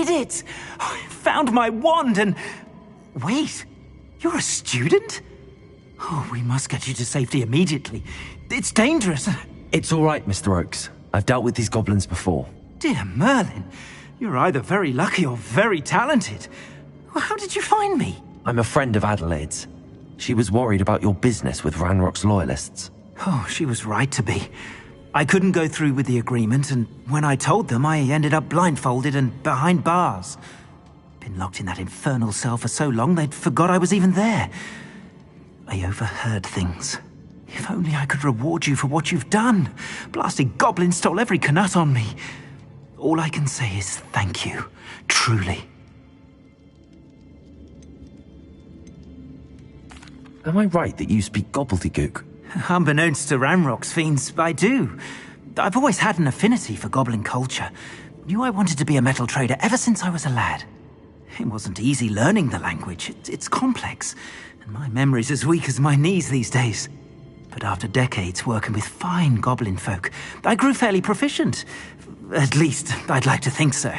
did it! I found my wand and... Wait, you're a student? Oh, we must get you to safety immediately. It's dangerous. It's all right, Mr. Oakes. I've dealt with these goblins before. Dear Merlin, you're either very lucky or very talented. Well, how did you find me? I'm a friend of Adelaide's. She was worried about your business with Ranrock's loyalists. Oh, she was right to be. I couldn't go through with the agreement, and when I told them, I ended up blindfolded and behind bars. Been locked in that infernal cell for so long, they'd forgot I was even there. I overheard things. If only I could reward you for what you've done. Blasted goblin stole every canut on me. All I can say is thank you, truly. Am I right that you speak gobbledygook? Unbeknownst to Ranrock's fiends, I do. I've always had an affinity for goblin culture. Knew I wanted to be a metal trader ever since I was a lad. It wasn't easy learning the language. It's complex, and my memory's as weak as my knees these days. But after decades working with fine goblin folk, I grew fairly proficient. At least, I'd like to think so.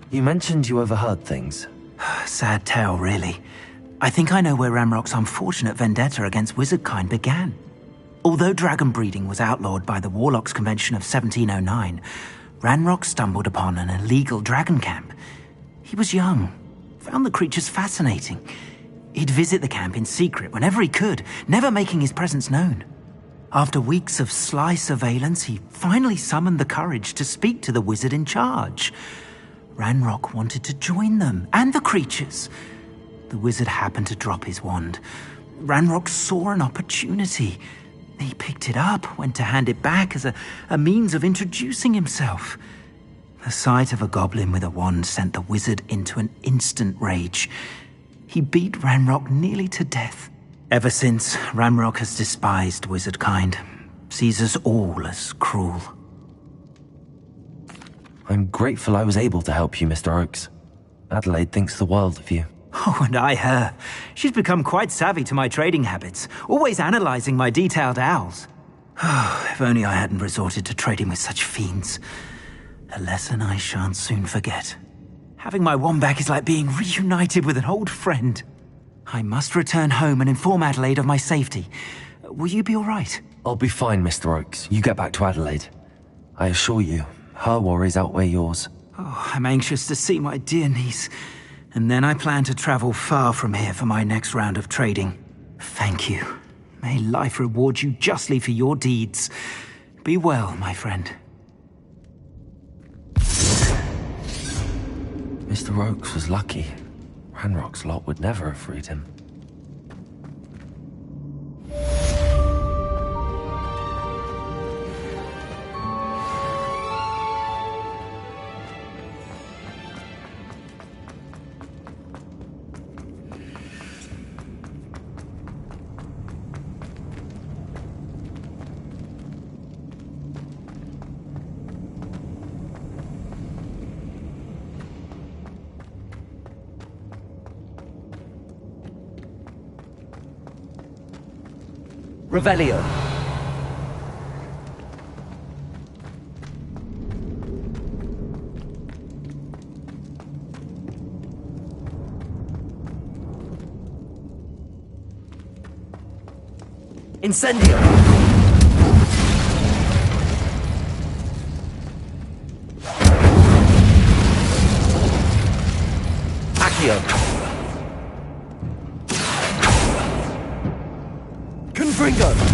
You mentioned you overheard things. Sad tale, really. I think I know where Ranrock's unfortunate vendetta against wizardkind began. Although dragon breeding was outlawed by the Warlocks Convention of 1709, Ranrock stumbled upon an illegal dragon camp. He was young, found the creatures fascinating. He'd visit the camp in secret whenever he could, never making his presence known. After weeks of sly surveillance, he finally summoned the courage to speak to the wizard in charge. Ranrock wanted to join them, and the creatures. The wizard happened to drop his wand. Ranrock saw an opportunity. He picked it up, went to hand it back as a means of introducing himself. The sight of a goblin with a wand sent the wizard into an instant rage. He beat Ranrock nearly to death. Ever since, Ranrock has despised wizardkind, sees us all as cruel. I'm grateful I was able to help you, Mr. Oakes. Adelaide thinks the world of you. Oh, and I her. She's become quite savvy to my trading habits, always analyzing my detailed owls. Oh, if only I hadn't resorted to trading with such fiends. A lesson I shan't soon forget. Having my wand back is like being reunited with an old friend. I must return home and inform Adelaide of my safety. Will you be all right? I'll be fine, Mr. Oakes. You get back to Adelaide. I assure you, her worries outweigh yours. Oh, I'm anxious to see my dear niece. And then I plan to travel far from here for my next round of trading. Thank you. May life reward you justly for your deeds. Be well, my friend. Mr. Oakes was lucky. Ranrock's lot would never have freed him. Revelio. Incendio. Accio. Confringo.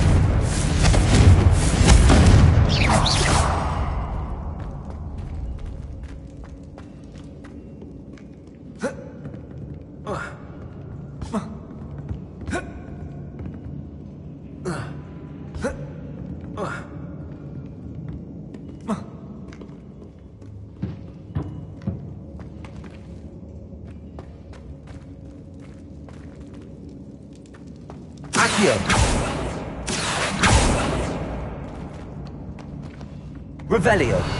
Revelio.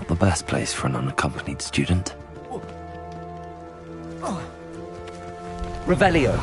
not the best place for an unaccompanied student. Revelio.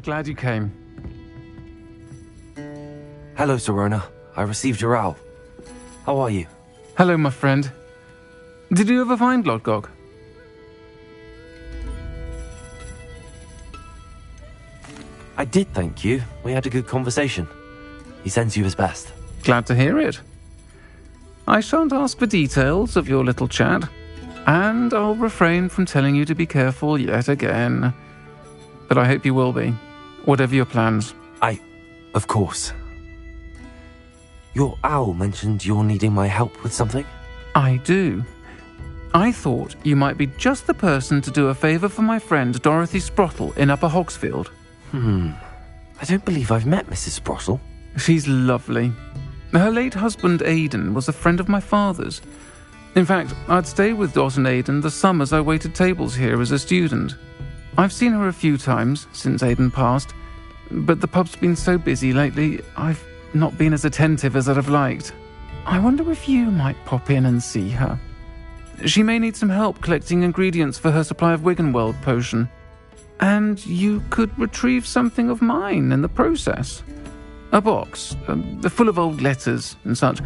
Glad you came. Hello, Sirona. I received your owl. How are you? Hello, my friend. Did you ever find Lodgok? I did, thank you. We had a good conversation. He sends you his best. Glad to hear it. I shan't ask for details of your little chat, and I'll refrain from telling you to be careful yet again. But I hope you will be, whatever your plans. Of course. Your owl mentioned you're needing my help with something? I do. I thought you might be just the person to do a favour for my friend Dorothy Sprottle in Upper Hogsfield. I don't believe I've met Mrs. Sprottle. She's lovely. Her late husband Aidan was a friend of my father's. In fact, I'd stay with Dot and Aidan the summers I waited tables here as a student. I've seen her a few times since Aidan passed, but the pub's been so busy lately, I've not been as attentive as I'd have liked. I wonder if you might pop in and see her. She may need some help collecting ingredients for her supply of Wiggenweld potion. And you could retrieve something of mine in the process. A box, full of old letters and such.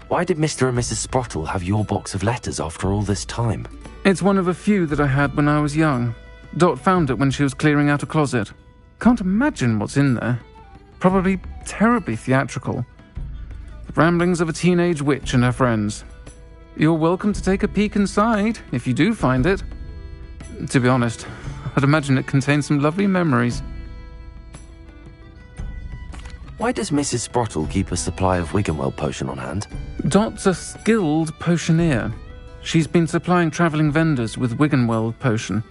Why did Mr. and Mrs. Sprottle have your box of letters after all this time? It's one of a few that I had when I was young. Dot found it when she was clearing out a closet. Can't imagine what's in there. Probably terribly theatrical. The ramblings of a teenage witch and her friends. You're welcome to take a peek inside, if you do find it. To be honest, I'd imagine it contains some lovely memories. Why does Mrs. Sprottle keep a supply of Wiggenweld potion on hand? Dot's a skilled potioneer. She's been supplying travelling vendors with Wiggenweld potion.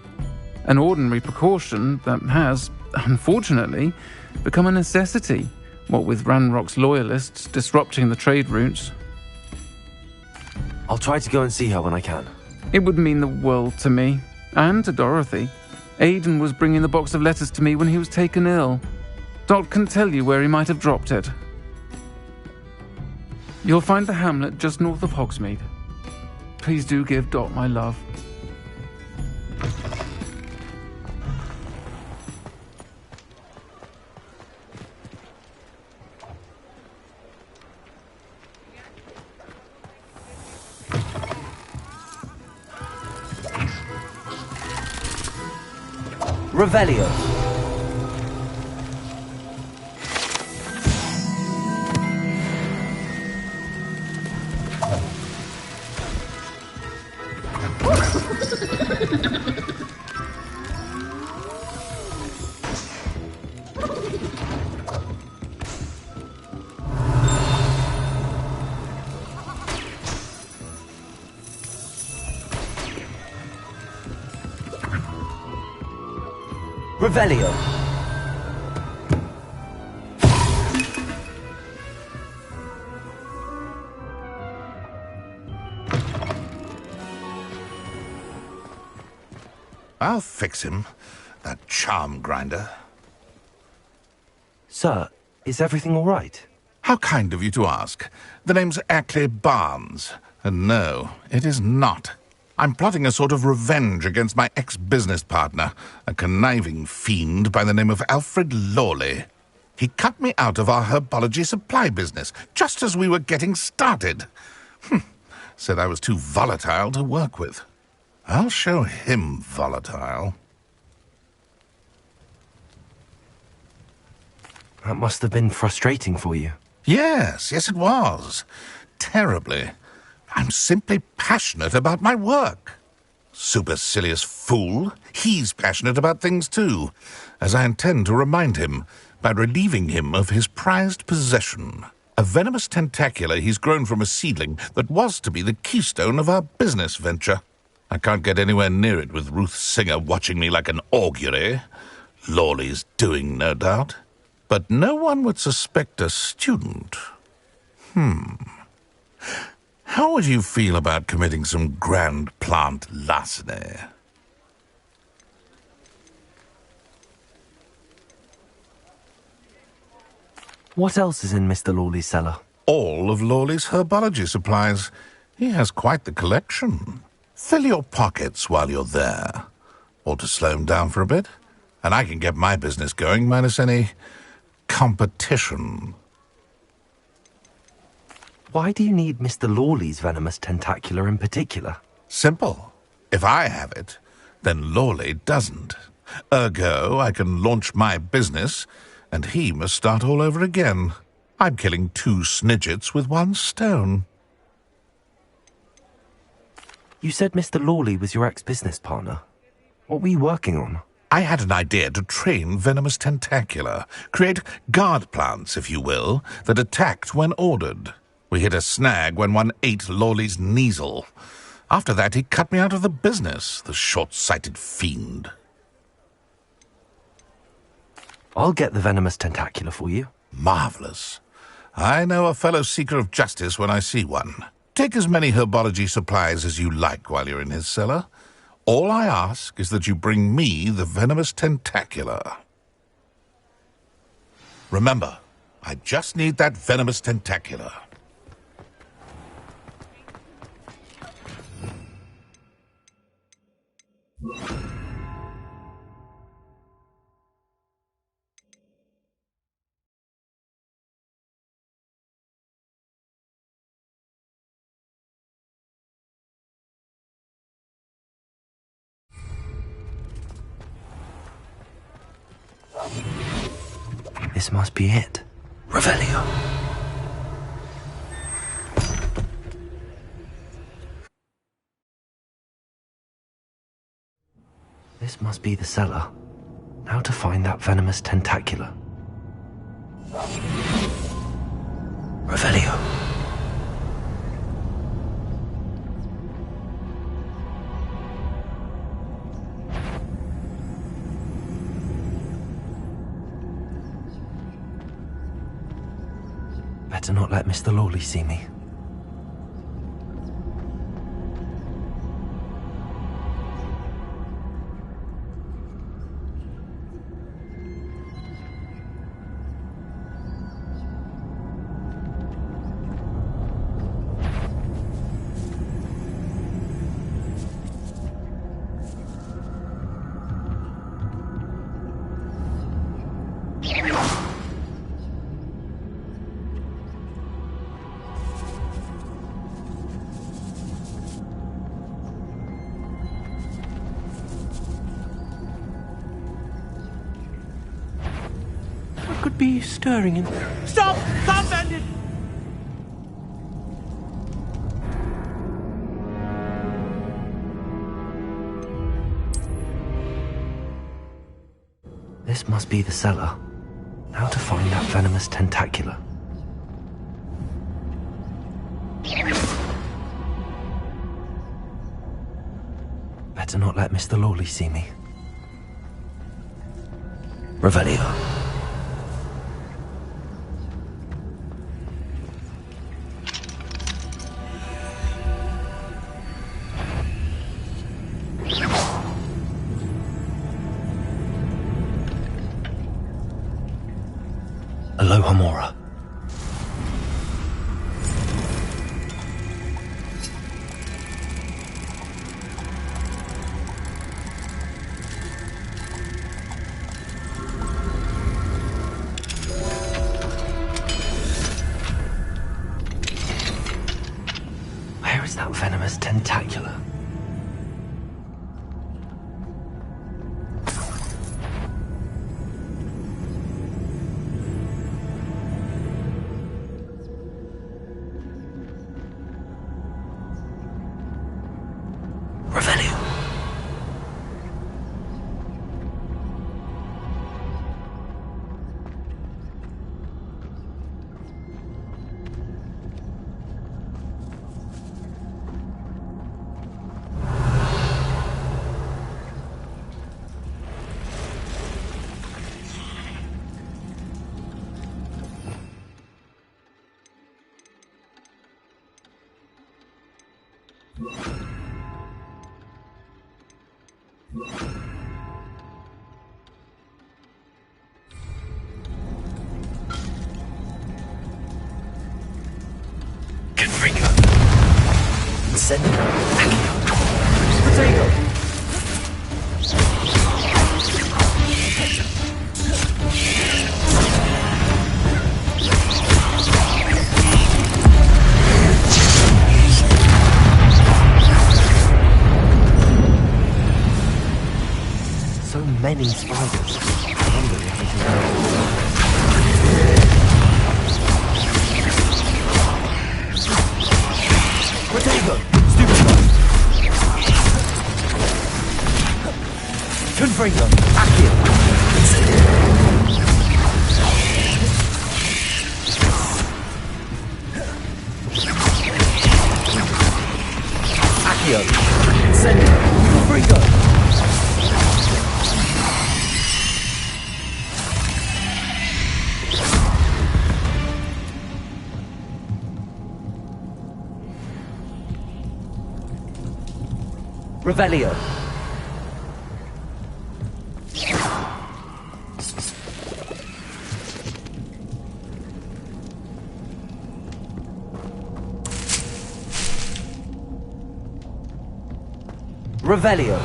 An ordinary precaution that has, unfortunately, become a necessity, what with Ranrock's loyalists disrupting the trade routes. I'll try to go and see her when I can. It would mean the world to me, and to Dorothy. Aidan was bringing the box of letters to me when he was taken ill. Dot can tell you where he might have dropped it. You'll find the hamlet just north of Hogsmeade. Please do give Dot my love. Revelio. Revelio. I'll fix him, that charm grinder. Sir, is everything all right? How kind of you to ask. The name's Ackley Barnes, and no, it is not. I'm plotting a sort of revenge against my ex-business partner, a conniving fiend by the name of Alfred Lawley. He cut me out of our herbology supply business, just as we were getting started. said I was too volatile to work with. I'll show him volatile. That must have been frustrating for you. Yes, it was. Terribly. I'm simply passionate about my work. Supercilious fool. He's passionate about things too, as I intend to remind him by relieving him of his prized possession. A venomous tentacula he's grown from a seedling that was to be the keystone of our business venture. I can't get anywhere near it with Ruth Singer watching me like an augury. Lawley's doing, no doubt. But no one would suspect a student. How would you feel about committing some grand plant larceny? What else is in Mr. Lawley's cellar? All of Lawley's herbology supplies. He has quite the collection. Fill your pockets while you're there. Or to slow him down for a bit, and I can get my business going minus any competition. Why do you need Mr. Lawley's venomous tentacula in particular? Simple. If I have it, then Lawley doesn't. Ergo, I can launch my business, and he must start all over again. I'm killing 2 snidgets with 1 stone. You said Mr. Lawley was your ex-business partner. What were you working on? I had an idea to train venomous tentacula, create guard plants, if you will, that attacked when ordered. We hit a snag when one ate Lawley's Kneasel. After that, he cut me out of the business, the short-sighted fiend. I'll get the venomous tentacula for you. Marvelous. I know a fellow seeker of justice when I see one. Take as many herbology supplies as you like while you're in his cellar. All I ask is that you bring me the venomous tentacula. Remember, I just need that venomous tentacula. This must be it. Revelio. This must be the cellar. Now to find that venomous tentacula. Revelio. Better not let Mr. Lawley see me. Could be stirring in... Stop! Stop, bandit! This must be the cellar. Now to find that venomous tentacula. Better not let Mr. Lawley see me. Revelio. Aloha Mora. Where is that tentacular. Revelio. Confringo. Incendio. Accio. Potato. So many spiders. I wonder if everything else. Potato! Stupid one! Confringo! Accio! Accio! Incendio! Confringo! Revelio. Revelio.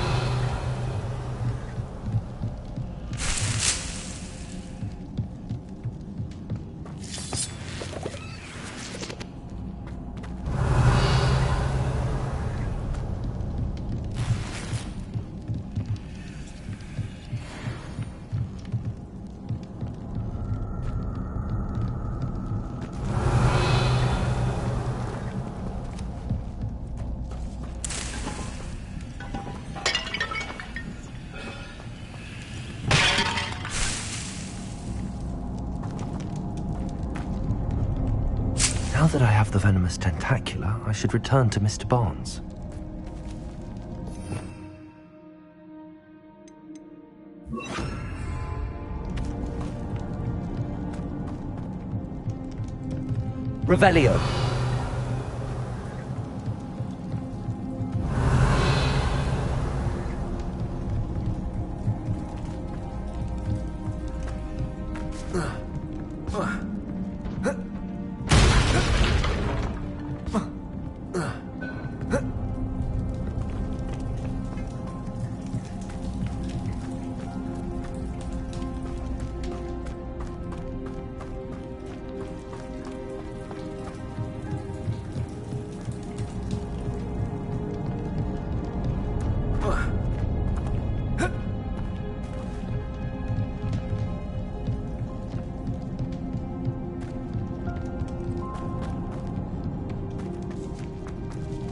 Now that I have the venomous tentacula, I should return to Mr. Barnes. Revelio.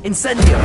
Incendio!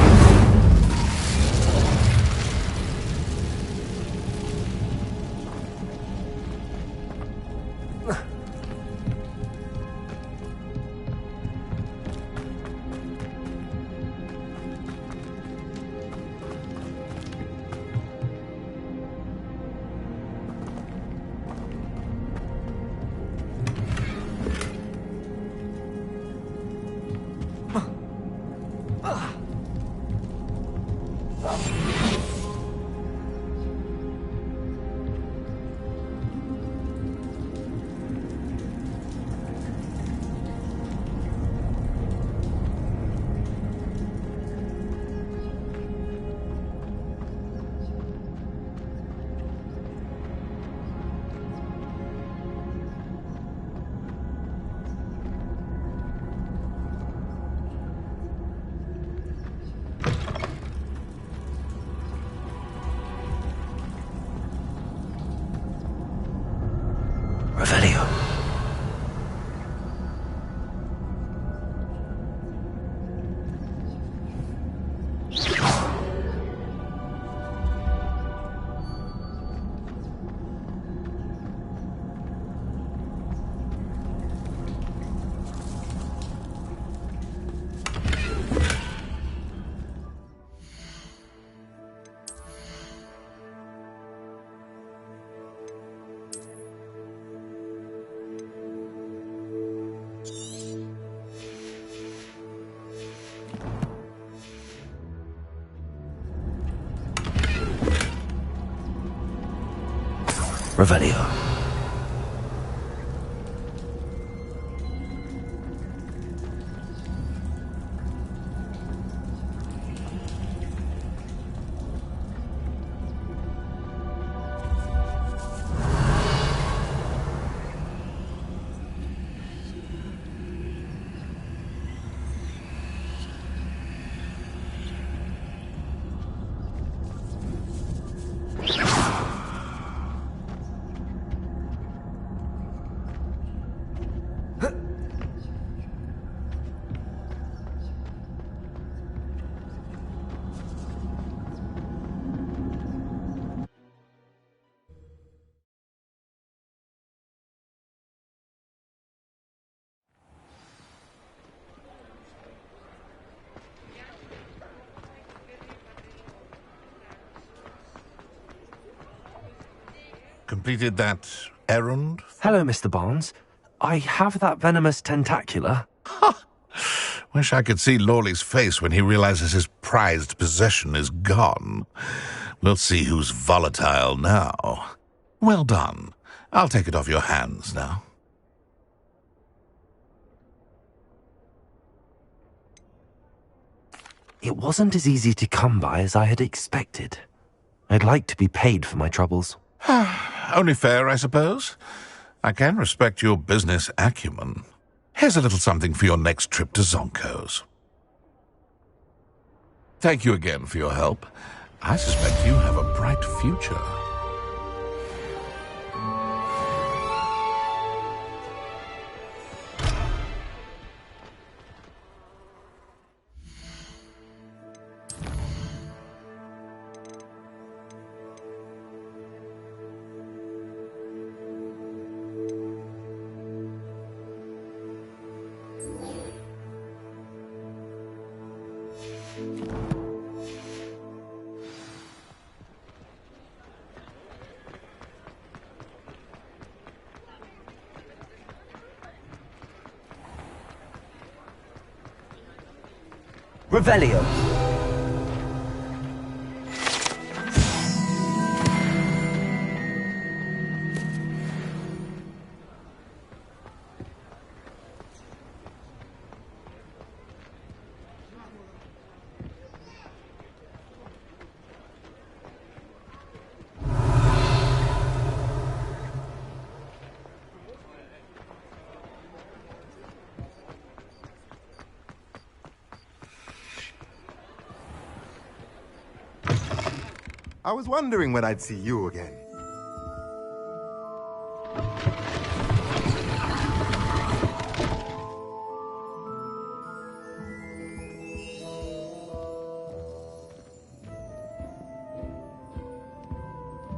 Revelio. Revelio. Completed that errand? Hello, Mr. Barnes. I have that venomous tentacula. Wish I could see Lawley's face when he realizes his prized possession is gone. We'll see who's volatile now. Well done. I'll take it off your hands now. It wasn't as easy to come by as I had expected. I'd like to be paid for my troubles. Only fair, I suppose. I can respect your business acumen. Here's a little something for your next trip to Zonko's. Thank you again for your help. I suspect you have a bright future. Revelio. I was wondering when I'd see you again.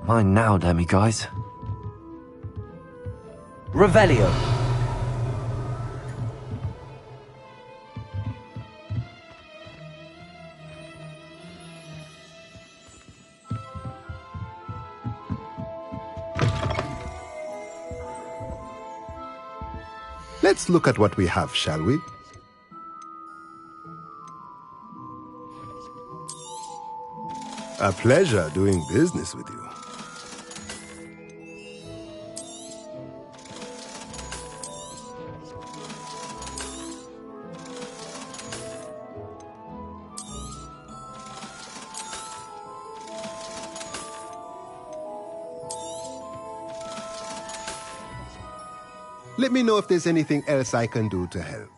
Mine now, demiguise. Revelio. Let's look at what we have, shall we? A pleasure doing business with you. Let me know if there's anything else I can do to help.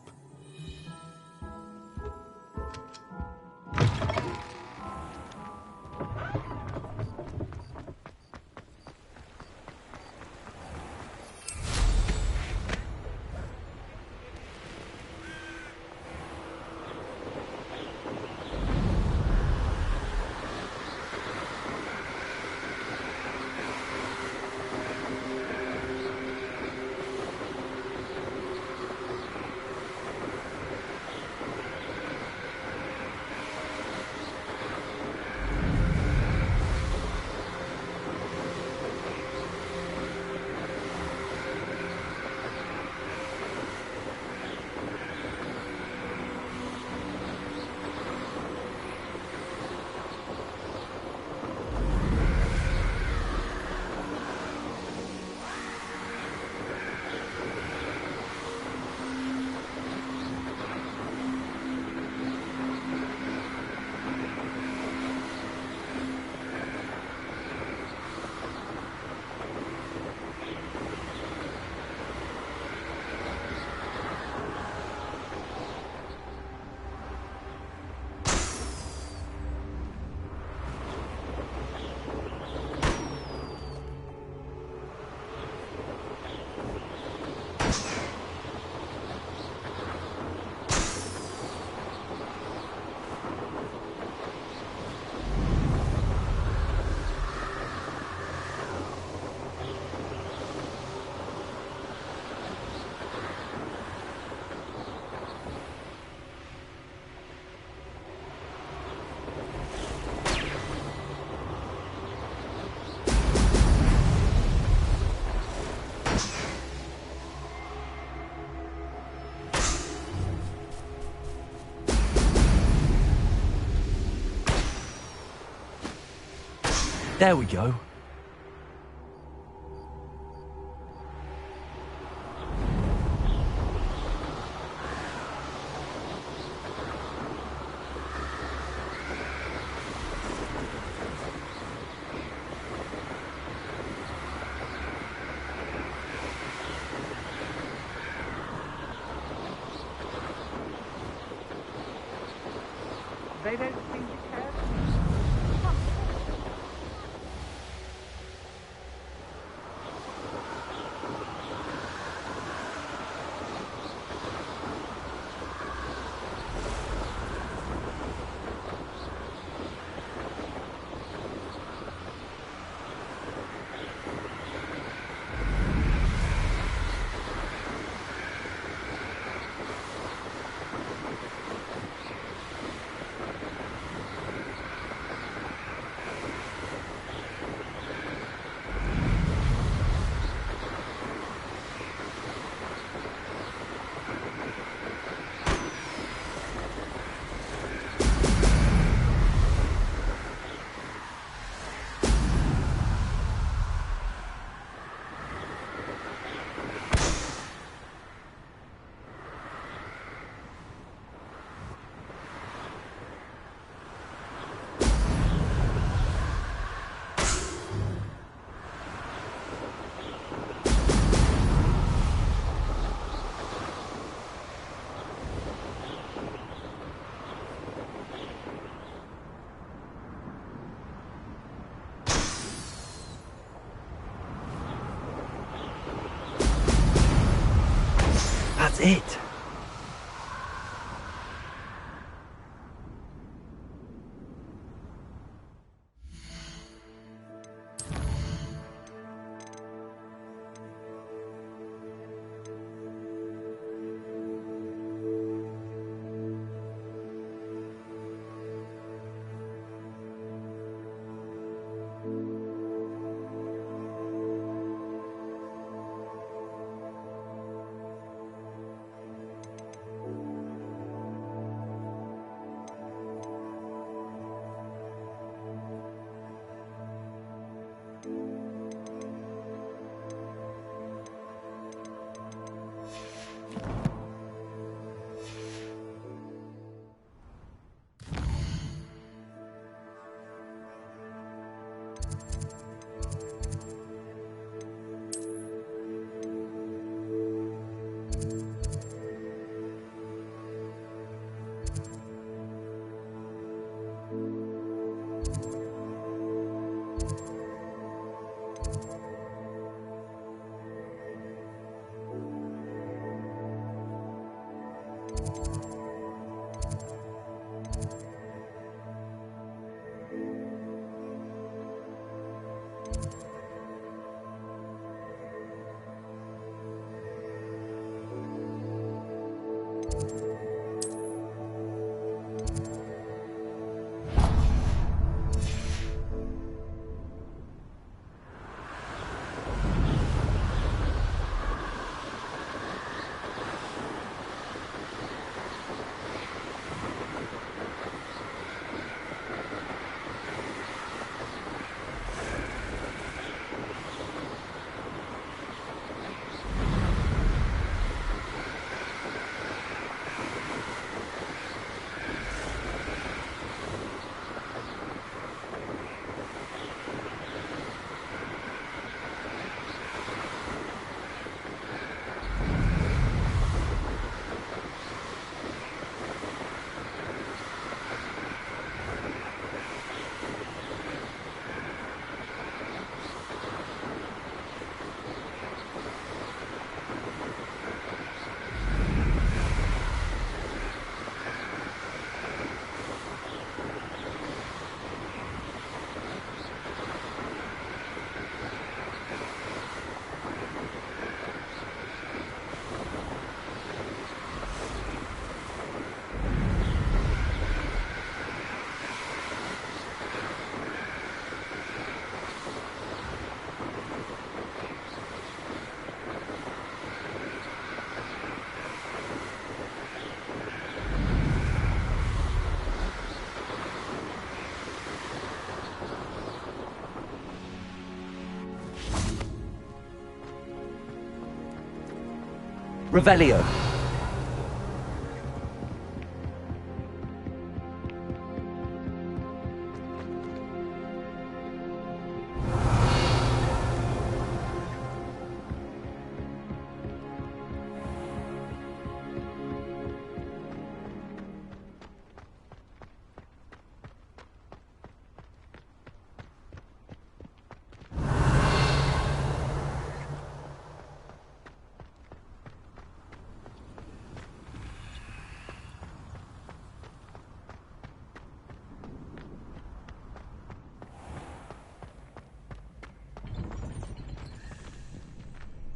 There we go. They don't seem to care. That's it. Revelio.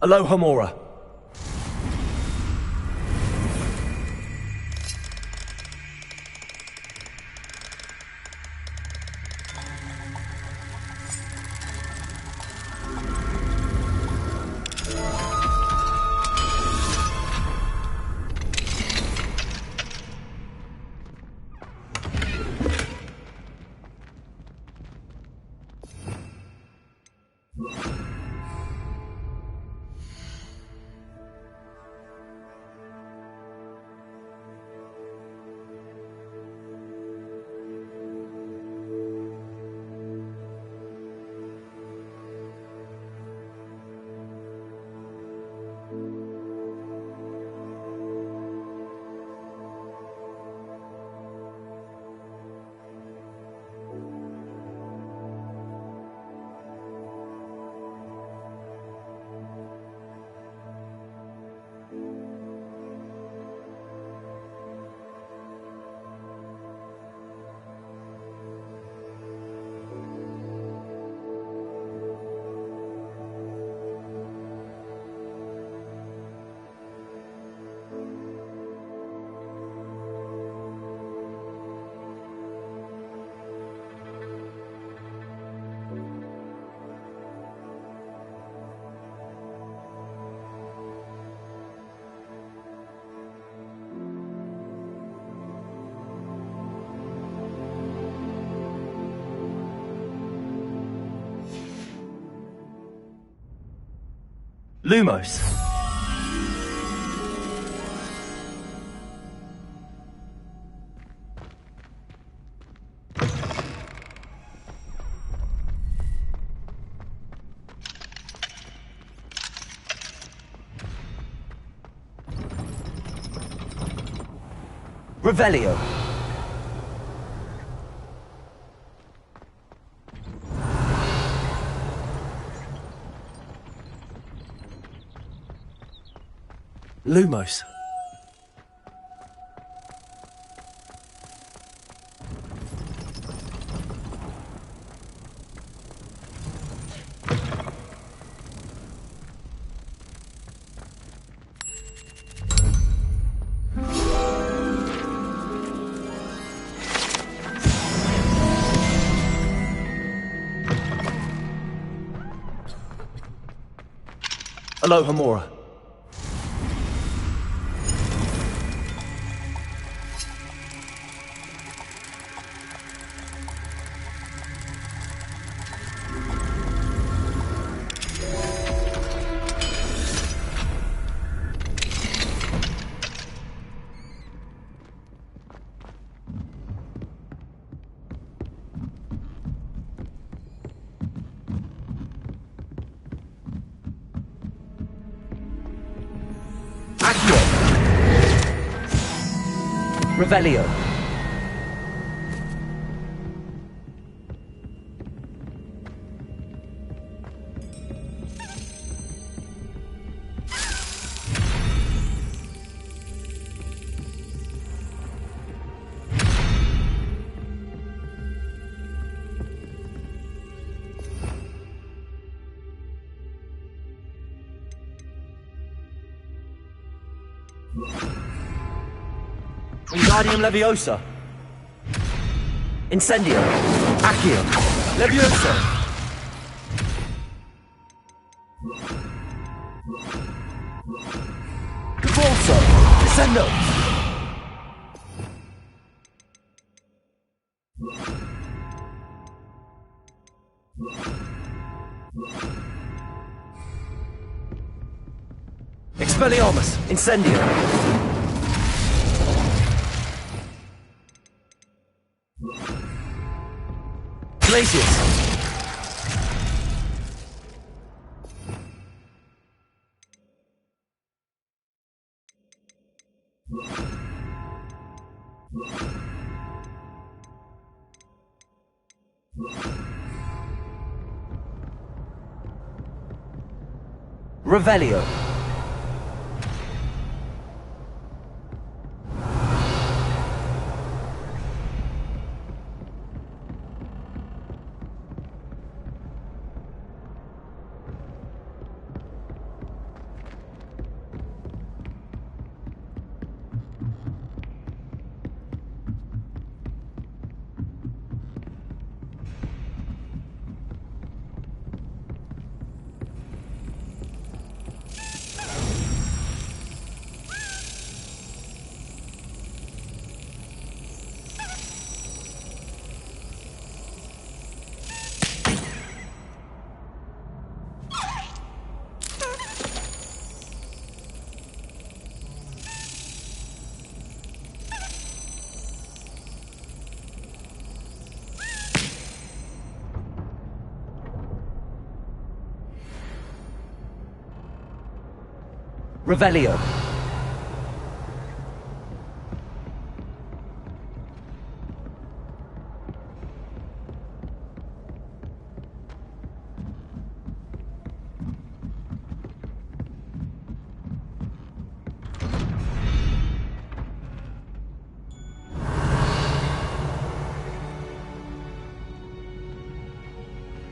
Aloha Mora. Lumos. Revelio. Lumos. Aloha Mora. Revelio. Wingardium Leviosa. Incendio. Accio. Leviosa. Convulso. Descendo. Expelliarmus! Incendio! Glacius! Revelio. Revelio.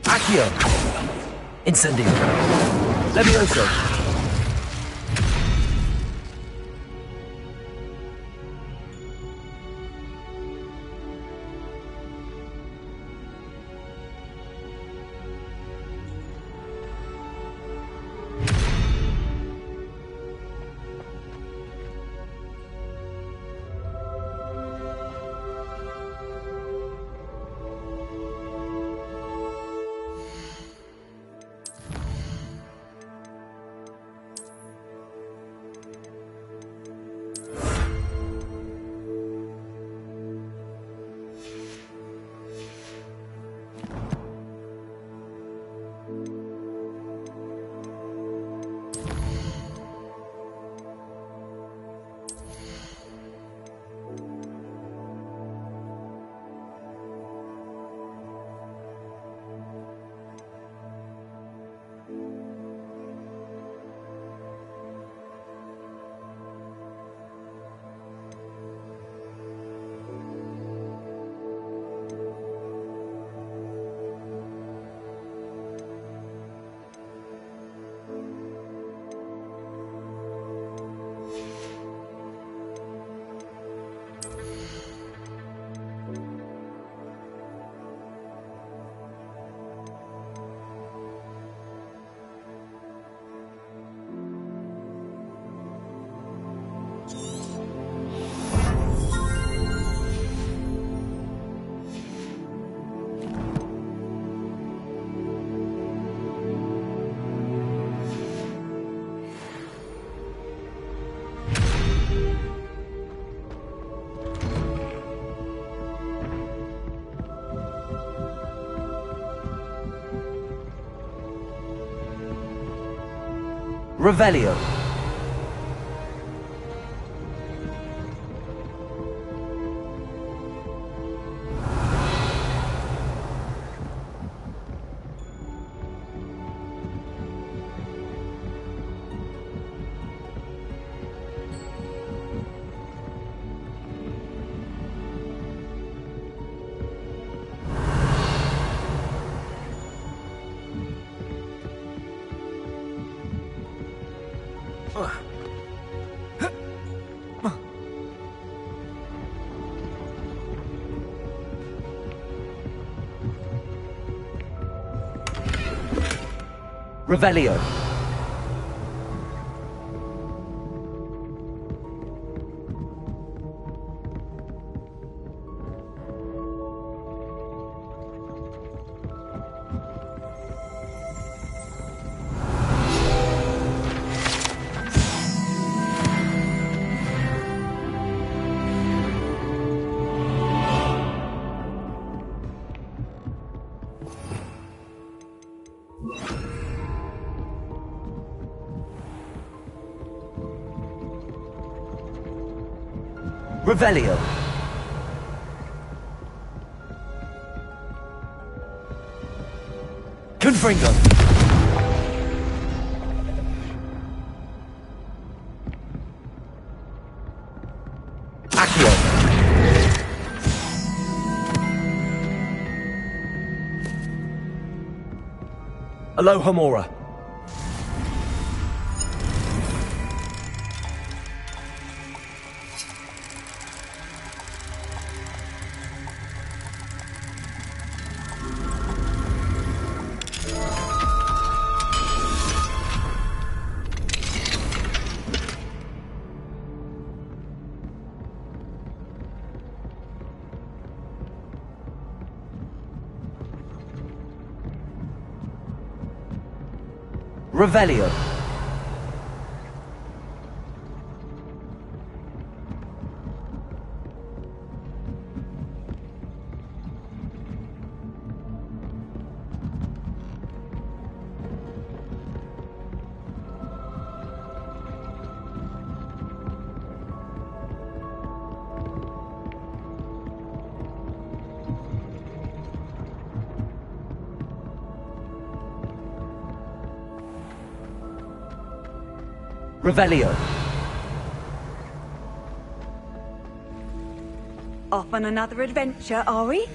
Accio. Incendio. Levioso. Revelio. Revelio. Revelio. Confringo. Accio. Alohomora. Revelio. Revelio. Off on another adventure, are we?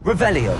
Revelio.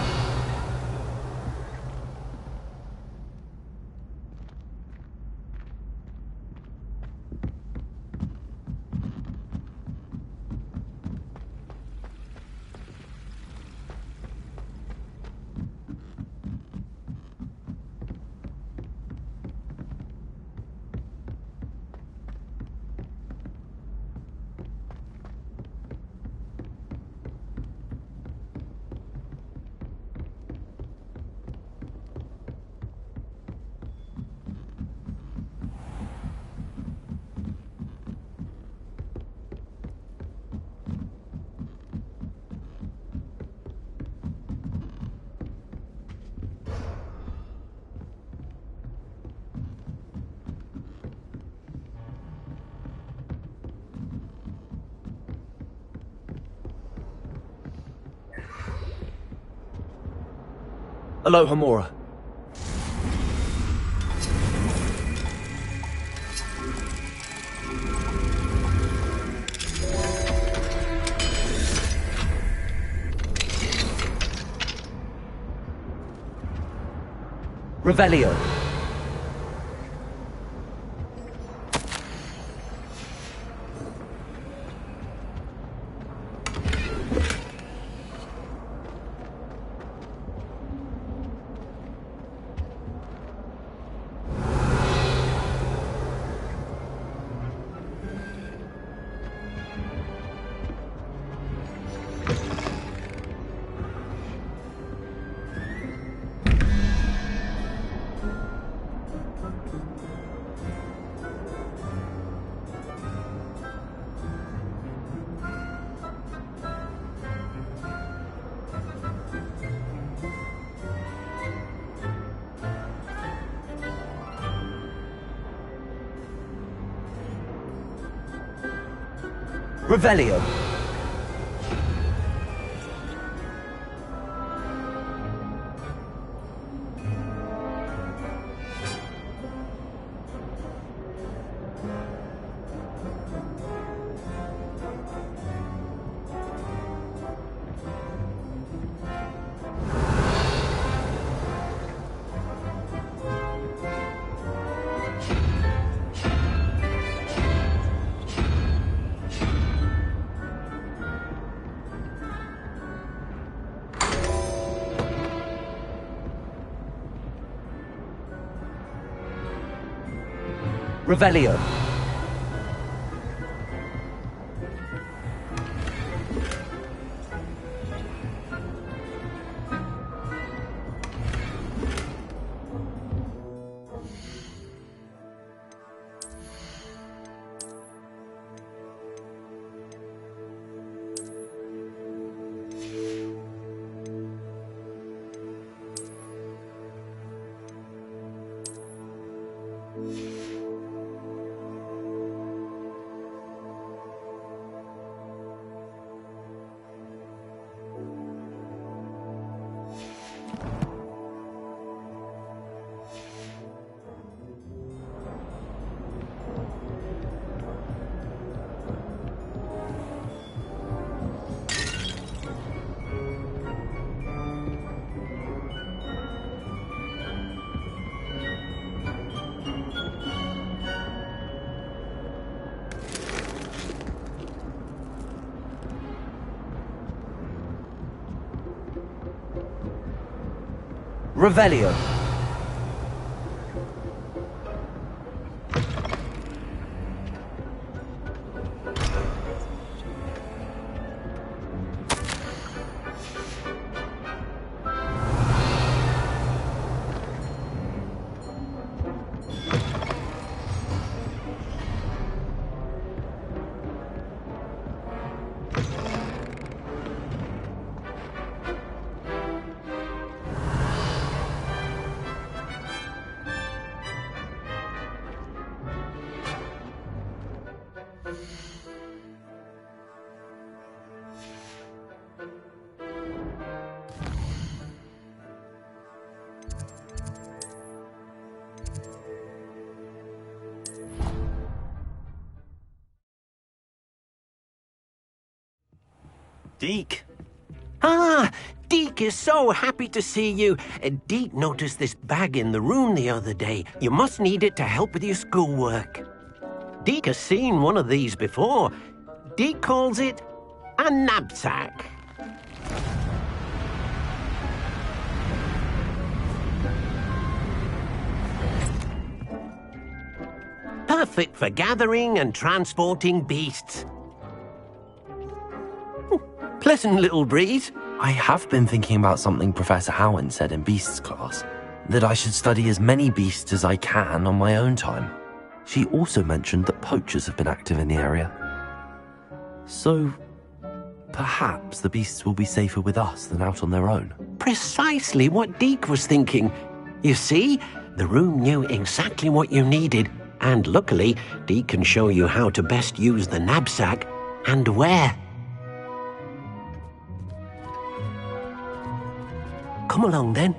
Alohomora. Revelio. Revelio. Revelio. Revelio. Deke. Ah, Deke is so happy to see you. Deke noticed this bag in the room the other day. You must need it to help with your schoolwork. Deke has seen one of these before. Deke calls it a knapsack. Perfect for gathering and transporting beasts. Pleasant little breeze. I have been thinking about something Professor Howen said in Beasts class, that I should study as many beasts as I can on my own time. She also mentioned that poachers have been active in the area. So, perhaps the beasts will be safer with us than out on their own. Precisely what Deke was thinking. You see, the room knew exactly what you needed, and luckily, Deke can show you how to best use the knapsack and where. Come along, then.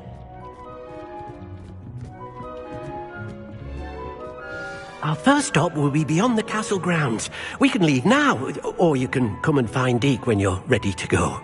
Our first stop will be beyond the castle grounds. We can leave now, or you can come and find Deke when you're ready to go.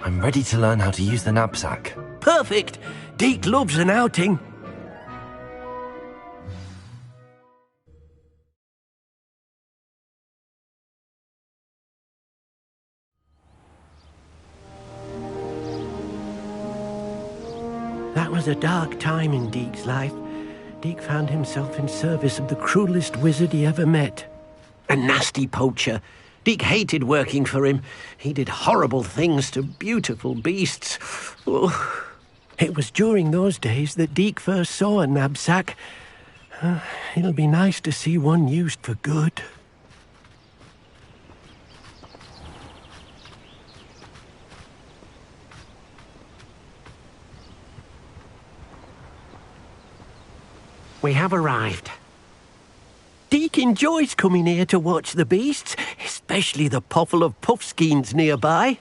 I'm ready to learn how to use the knapsack. Perfect! Deke loves an outing. That was a dark time in Deke's life. Deke found himself in service of the cruelest wizard he ever met. A nasty poacher. Deke hated working for him. He did horrible things to beautiful beasts. Oh. It was during those days that Deke first saw a knapsack. It'll be nice to see one used for good. We have arrived. Deke enjoys coming here to watch the beasts, especially the potful of puffskeins nearby.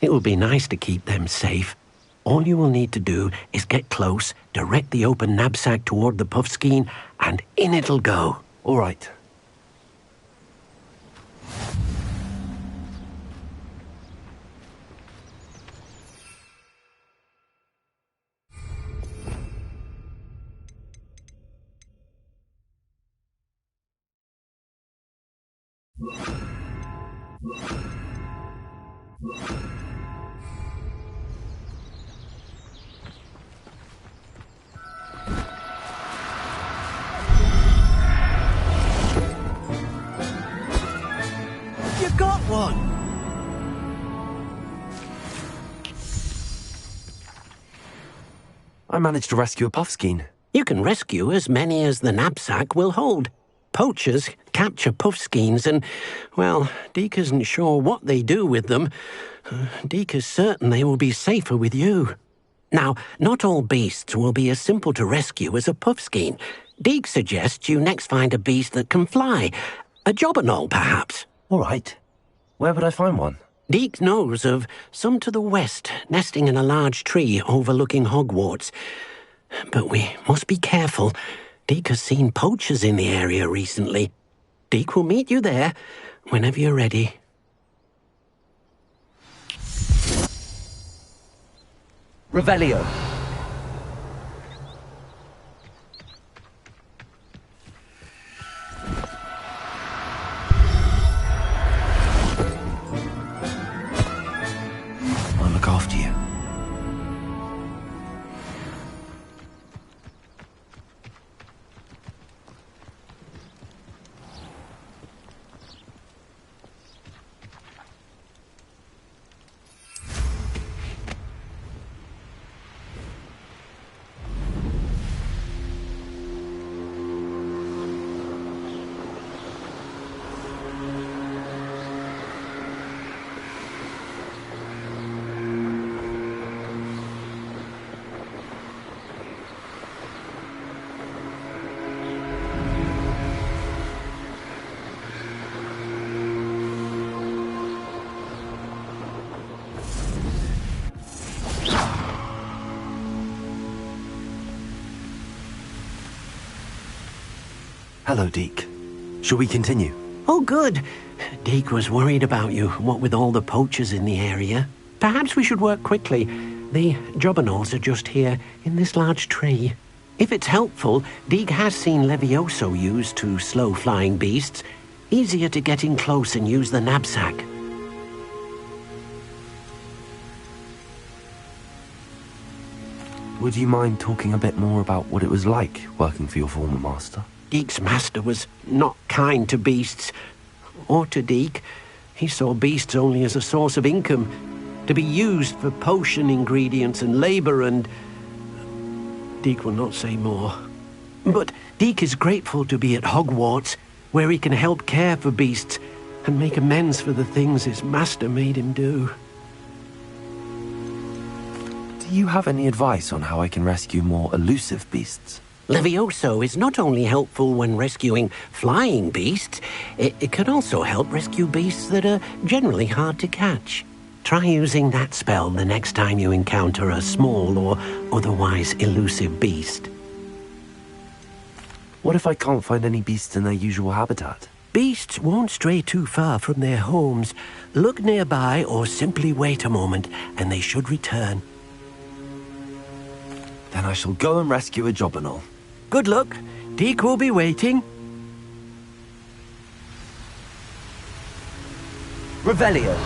It will be nice to keep them safe. All you will need to do is get close, direct the open knapsack toward the puffskein, and in it'll go. All right. You got one! I managed to rescue a puffskein. You can rescue as many as the knapsack will hold. Poachers capture puffskeins and, well, Deke isn't sure what they do with them. Deke is certain they will be safer with you. Now, not all beasts will be as simple to rescue as a puffskein. Deke suggests you next find a beast that can fly. A jobberknoll, perhaps. All right. Where would I find one? Deke knows of some to the west, nesting in a large tree overlooking Hogwarts. But we must be careful. Deke has seen poachers in the area recently. Deke will meet you there whenever you're ready. Revelio. I'll look after you. Hello, Deke. Shall we continue? Oh, good. Deke was worried about you, what with all the poachers in the area. Perhaps we should work quickly. The jobberknolls are just here, in this large tree. If it's helpful, Deke has seen Levioso used to slow flying beasts. Easier to get in close and use the knapsack. Would you mind talking a bit more about what it was like working for your former master? Deke's master was not kind to beasts, or to Deke. He saw beasts only as a source of income, to be used for potion ingredients and labour, and Deke will not say more. But Deke is grateful to be at Hogwarts, where he can help care for beasts and make amends for the things his master made him do. Do you have any advice on how I can rescue more elusive beasts? Levioso is not only helpful when rescuing flying beasts, it can also help rescue beasts that are generally hard to catch. Try using that spell the next time you encounter a small or otherwise elusive beast. What if I can't find any beasts in their usual habitat? Beasts won't stray too far from their homes. Look nearby or simply wait a moment, and they should return. Then I shall go and rescue a Jobberknoll. Good luck. Deke will be waiting. Revelio.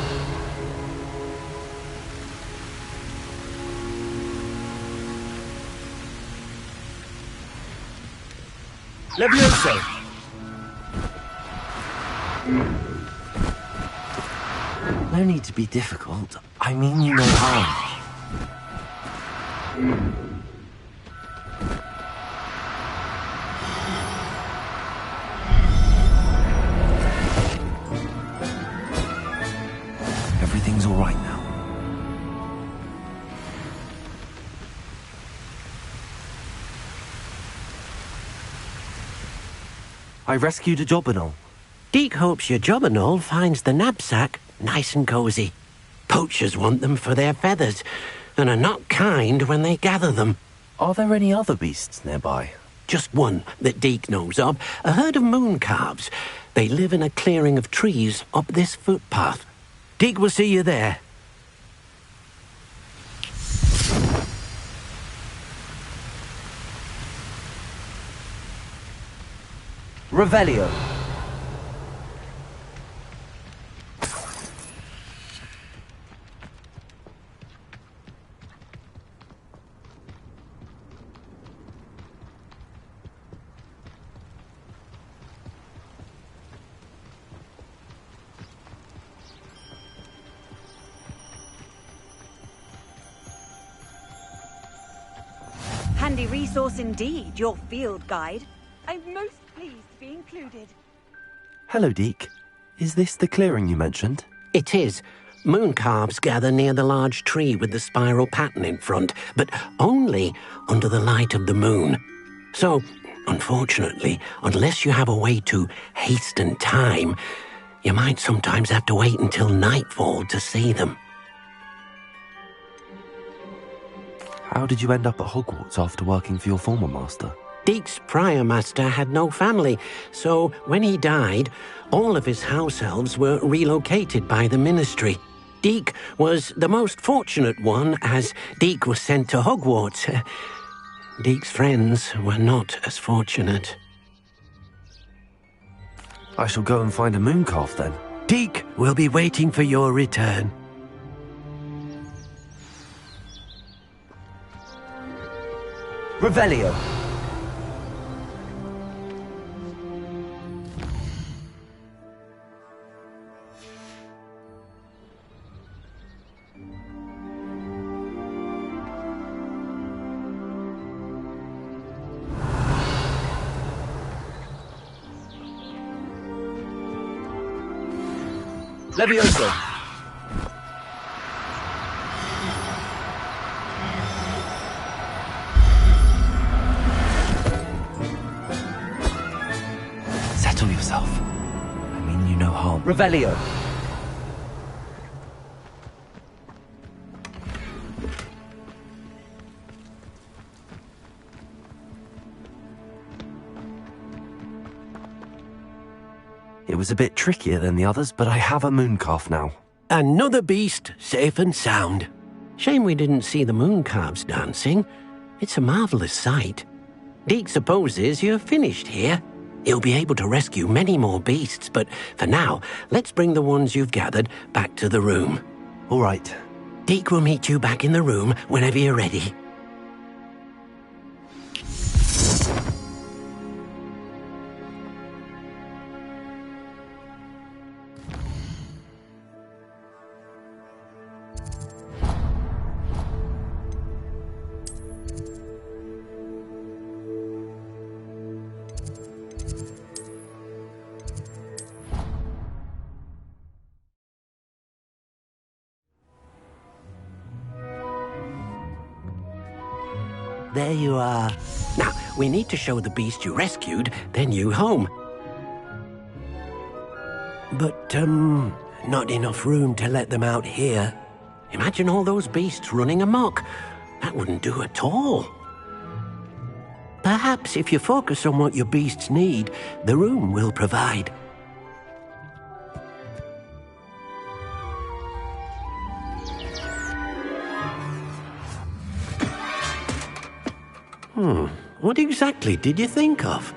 Levioso! No need to be difficult. I mean you no harm. Everything's all right now. I rescued a Jobberknoll. Deke hopes your Jobberknoll finds the knapsack nice and cozy. Poachers want them for their feathers, and are not kind when they gather them. Are there any other beasts nearby? Just one that Deke knows of, a herd of moon calves. They live in a clearing of trees up this footpath. Deke will see you there. Revelio. Handy resource indeed, your field guide. I'm most pleased to be included. Hello, Deke. Is this the clearing you mentioned? It is. Moon calves gather near the large tree with the spiral pattern in front, but only under the light of the moon. So, unfortunately, unless you have a way to hasten time, you might sometimes have to wait until nightfall to see them. How did you end up at Hogwarts after working for your former master? Deke's prior master had no family, so when he died, all of his house elves were relocated by the ministry. Deke was the most fortunate one, as Deke was sent to Hogwarts. Deke's friends were not as fortunate. I shall go and find a mooncalf then. Deke will be waiting for your return. Revelio. Levioso. Settle yourself. I mean you no harm. Revelio. It was a bit trickier than the others, but I have a mooncalf now. Another beast, safe and sound. Shame we didn't see the moon calves dancing. It's a marvelous sight. Deke supposes you're finished here. He'll be able to rescue many more beasts, but for now, let's bring the ones you've gathered back to the room. All right. Deke will meet you back in the room whenever you're ready. There you are. Now, we need to show the beast you rescued, then you home. But, not enough room to let them out here. Imagine all those beasts running amok. That wouldn't do at all. Perhaps if you focus on what your beasts need, the room will provide. What exactly did you think of?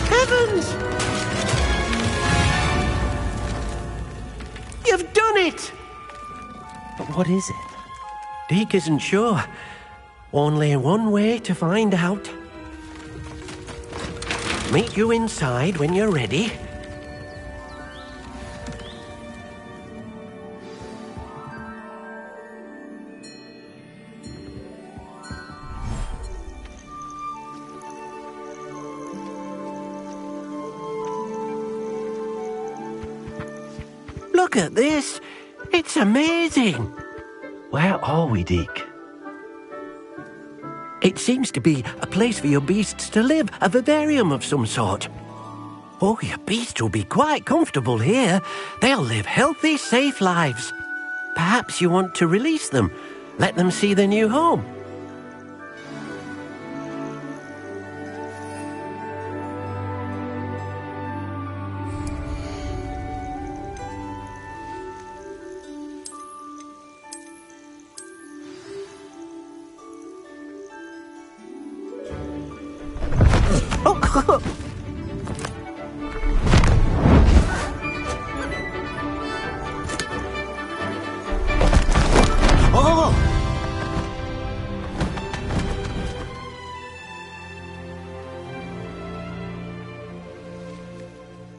Heavens! You've done it! But what is it? Deke isn't sure. Only one way to find out. Meet you inside when you're ready. Look at this! It's amazing! Where are we, Deke? It seems to be a place for your beasts to live, a vivarium of some sort. Oh, your beasts will be quite comfortable here. They'll live healthy, safe lives. Perhaps you want to release them, let them see their new home.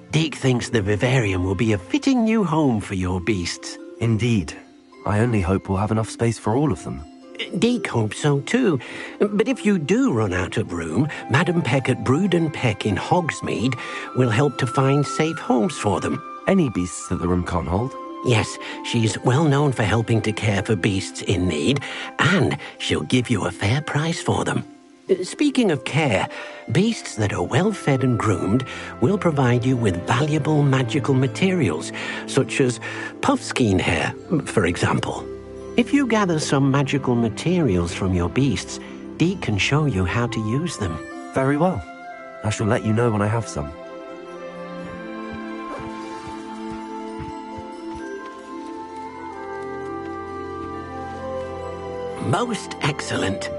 Deke thinks the vivarium will be a fitting new home for your beasts. Indeed. I only hope we'll have enough space for all of them. Deke hopes so too. But if you do run out of room, Madam Peck at Brood and Peck in Hogsmeade will help to find safe homes for them. Any beasts that the room can't hold? Yes, she's well known for helping to care for beasts in need, and she'll give you a fair price for them. Speaking of care, beasts that are well fed and groomed will provide you with valuable magical materials, such as puffskein hair, for example. If you gather some magical materials from your beasts, Deke can show you how to use them. Very well. I shall let you know when I have some. Most excellent.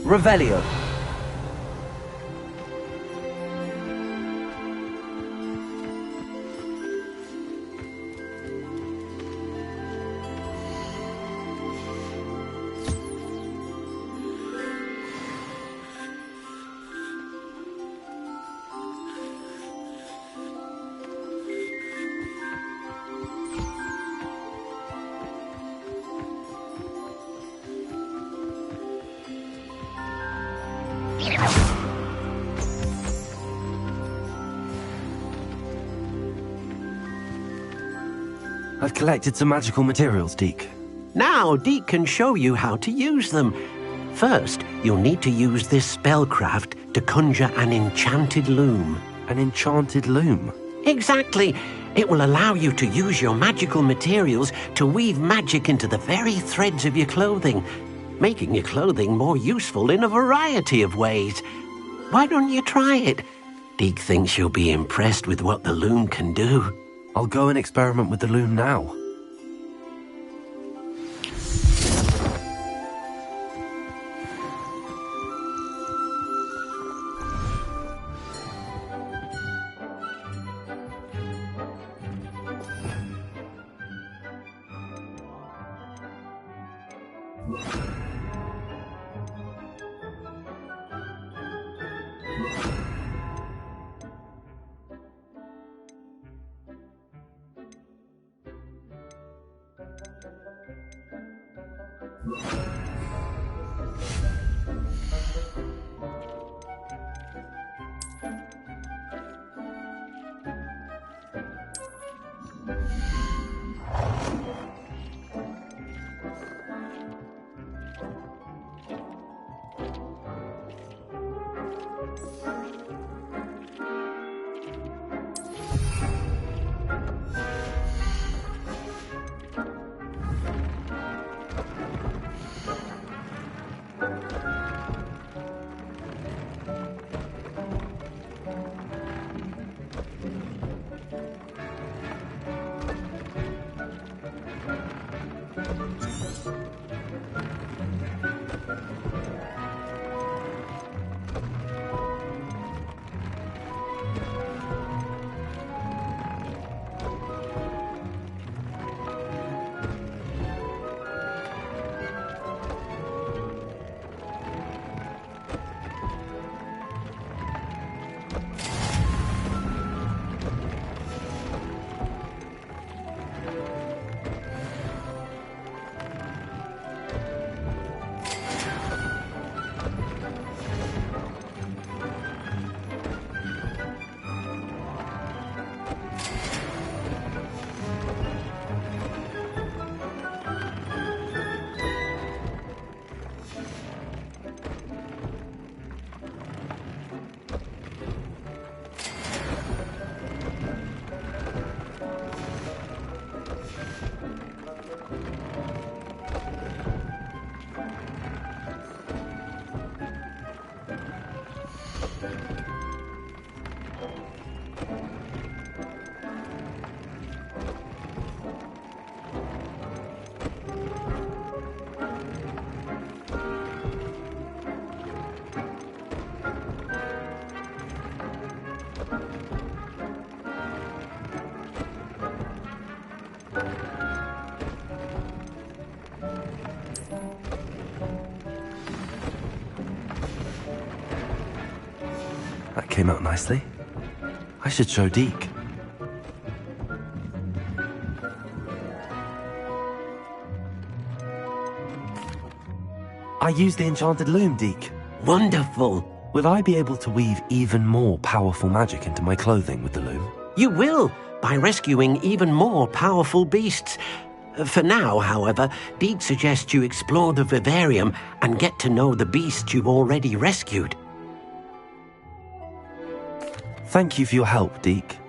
Revelio. I've collected some magical materials, Deke. Now Deke can show you how to use them. First, you'll need to use this spellcraft to conjure an enchanted loom. An enchanted loom? Exactly. It will allow you to use your magical materials to weave magic into the very threads of your clothing, making your clothing more useful in a variety of ways. Why don't you try it? Deke thinks you'll be impressed with what the loom can do. I'll go and experiment with the loom now. That came out nicely. I should show Deke. I used the enchanted loom, Deke. Wonderful. Will I be able to weave even more powerful magic into my clothing with the loom? You will, by rescuing even more powerful beasts. For now, however, Deke suggests you explore the vivarium and get to know the beasts you've already rescued. Thank you for your help, Deke.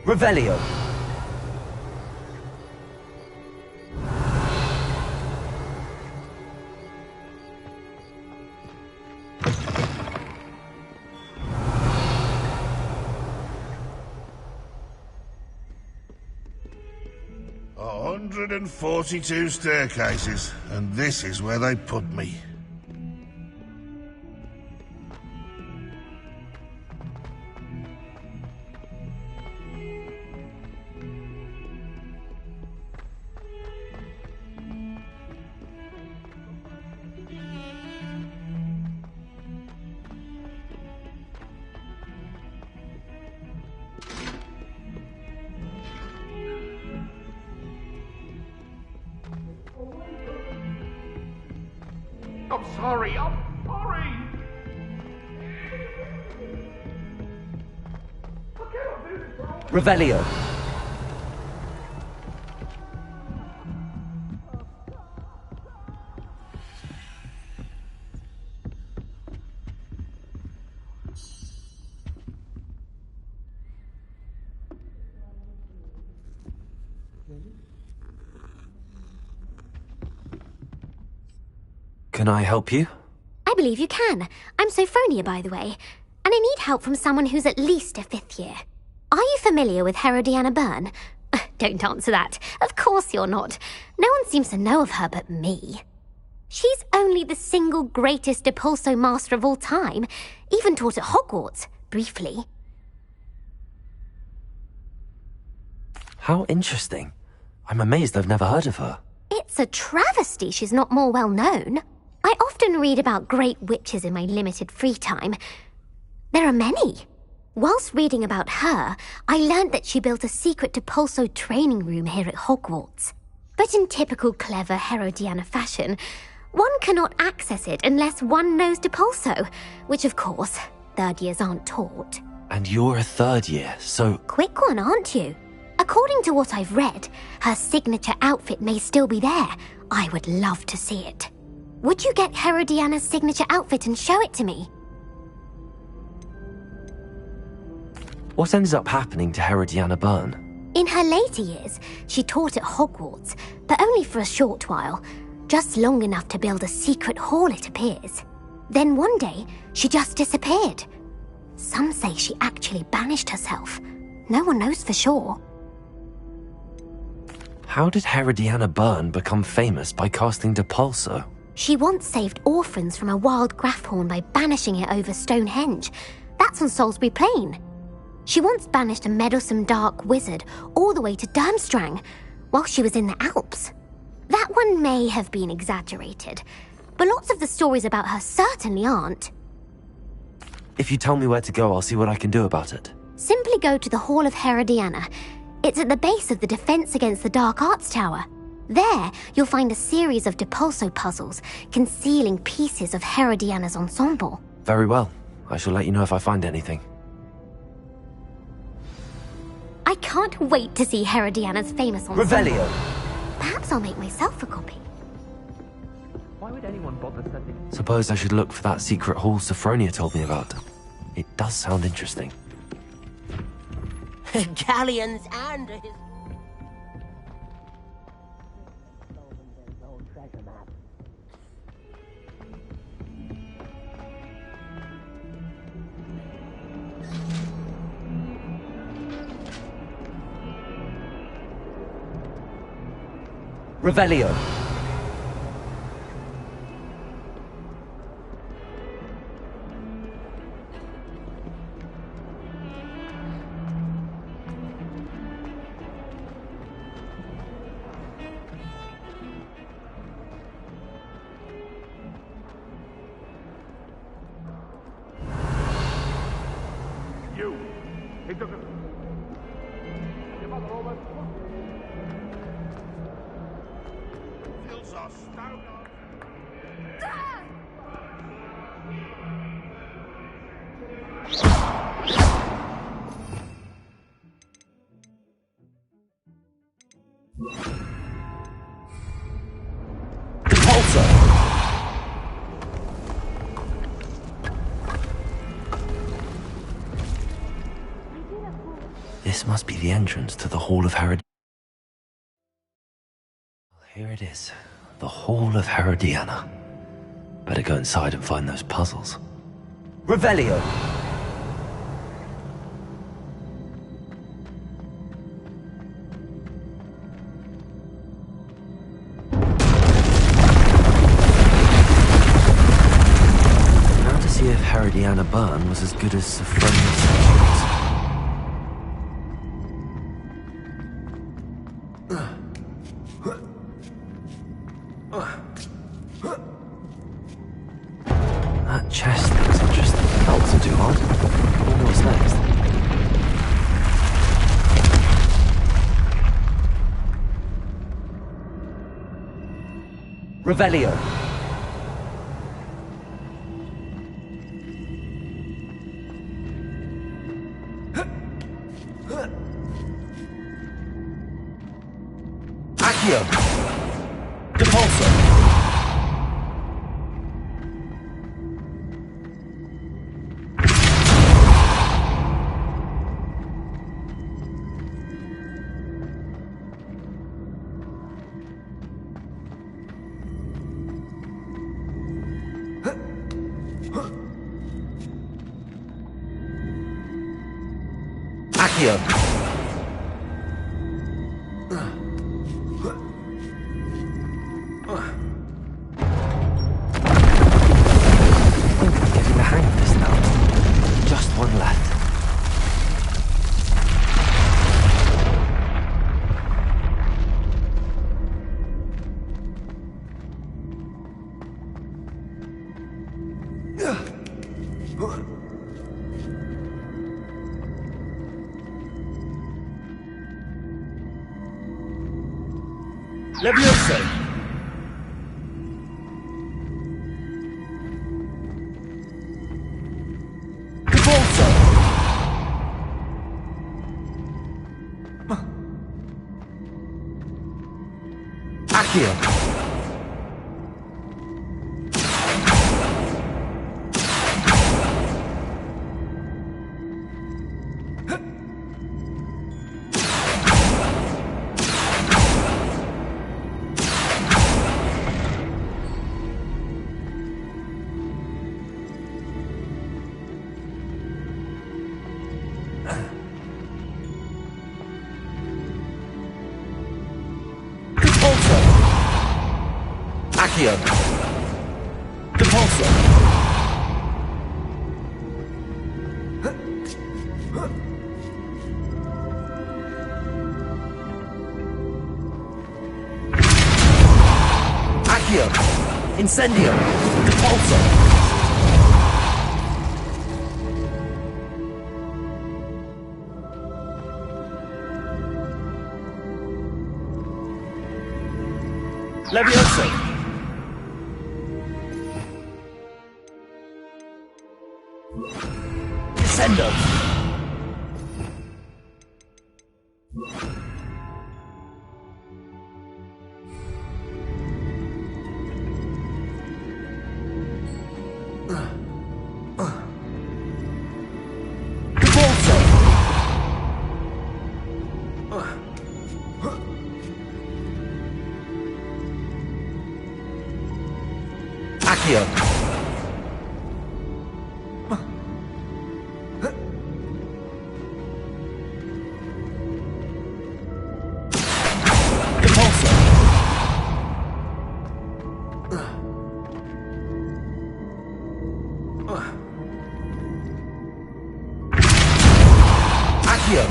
Revelio. A 142 staircases, and this is where they put me. I'm sorry. Revelio. Can I help you? I believe you can. I'm Sophronia, by the way, and I need help from someone who's at least a 5th year. Are you familiar with Herodiana Byrne? Don't answer that. Of course you're not. No one seems to know of her but me. She's only the single greatest Depulso master of all time, even taught at Hogwarts, briefly. How interesting. I'm amazed I've never heard of her. It's a travesty she's not more well known. I often read about great witches in my limited free time. There are many. Whilst reading about her, I learned that she built a secret Depulso training room here at Hogwarts. But in typical clever Herodiana fashion, one cannot access it unless one knows Depulso, which of course, 3rd years aren't taught. And you're a 3rd year, so... Quick one, aren't you? According to what I've read, her signature outfit may still be there. I would love to see it. Would you get Herodiana's signature outfit and show it to me? What ended up happening to Herodiana Byrne? In her later years, she taught at Hogwarts, but only for a short while. Just long enough to build a secret hall, it appears. Then one day, she just disappeared. Some say she actually banished herself. No one knows for sure. How did Herodiana Byrne become famous by casting Depulso? She once saved orphans from a wild Grafhorn by banishing it over Stonehenge. That's on Salisbury Plain. She once banished a meddlesome dark wizard all the way to Durmstrang while she was in the Alps. That one may have been exaggerated, but lots of the stories about her certainly aren't. If you tell me where to go, I'll see what I can do about it. Simply go to the Hall of Herodiana. It's at the base of the Defense Against the Dark Arts Tower. There, you'll find a series of Depulso puzzles concealing pieces of Herodiana's ensemble. Very well. I shall let you know if I find anything. I can't wait to see Herodiana's famous ensemble. Revelio. Perhaps I'll make myself a copy. Why would anyone bother sending... Suppose I should look for that secret hall Sophronia told me about. It does sound interesting. Galleons and his... Revelio. You! He took it. Your mother almost... Feels our stone. This must be the entrance to the Hall of Herodiana. Here it is, the Hall of Herodiana. Better go inside and find those puzzles. Revelio. Now to see if Herodiana Byrne was as good as Sophronia. That chest looks interesting. That wasn't too hard. I wonder what's next. Revelio. Accio. Depulso. Accio. I'm getting the hang of this now. Just one left. Levioso. Depulso. Accio. Accio. Depulso. Accio. Incendio. Depulso. Levioso. Descendo. Depulso. Accio. Depulso. Accio.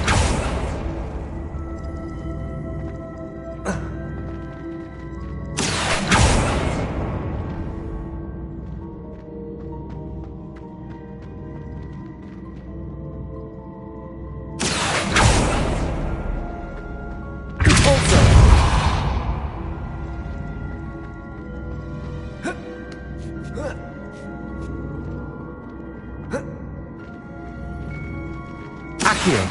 Accio.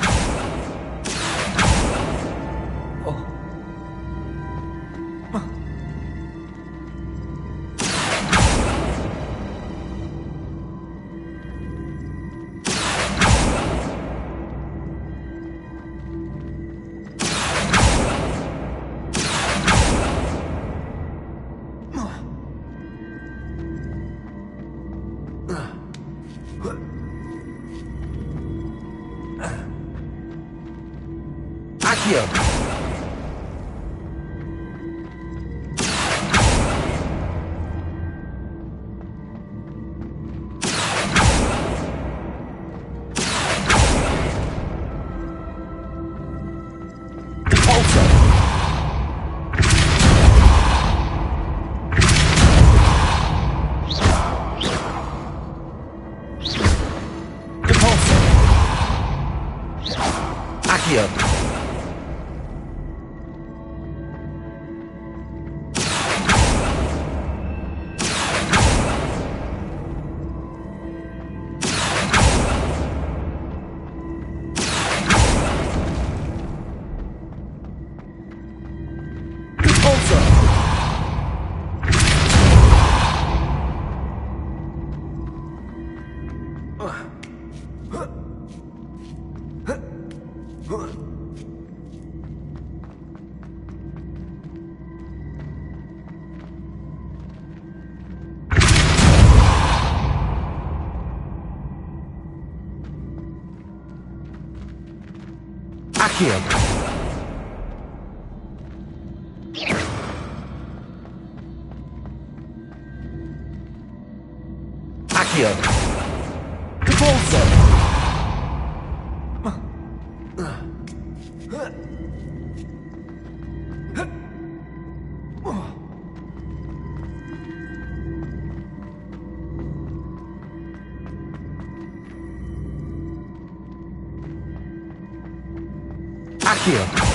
Accio. Accio. Accio. Repulso. Accio.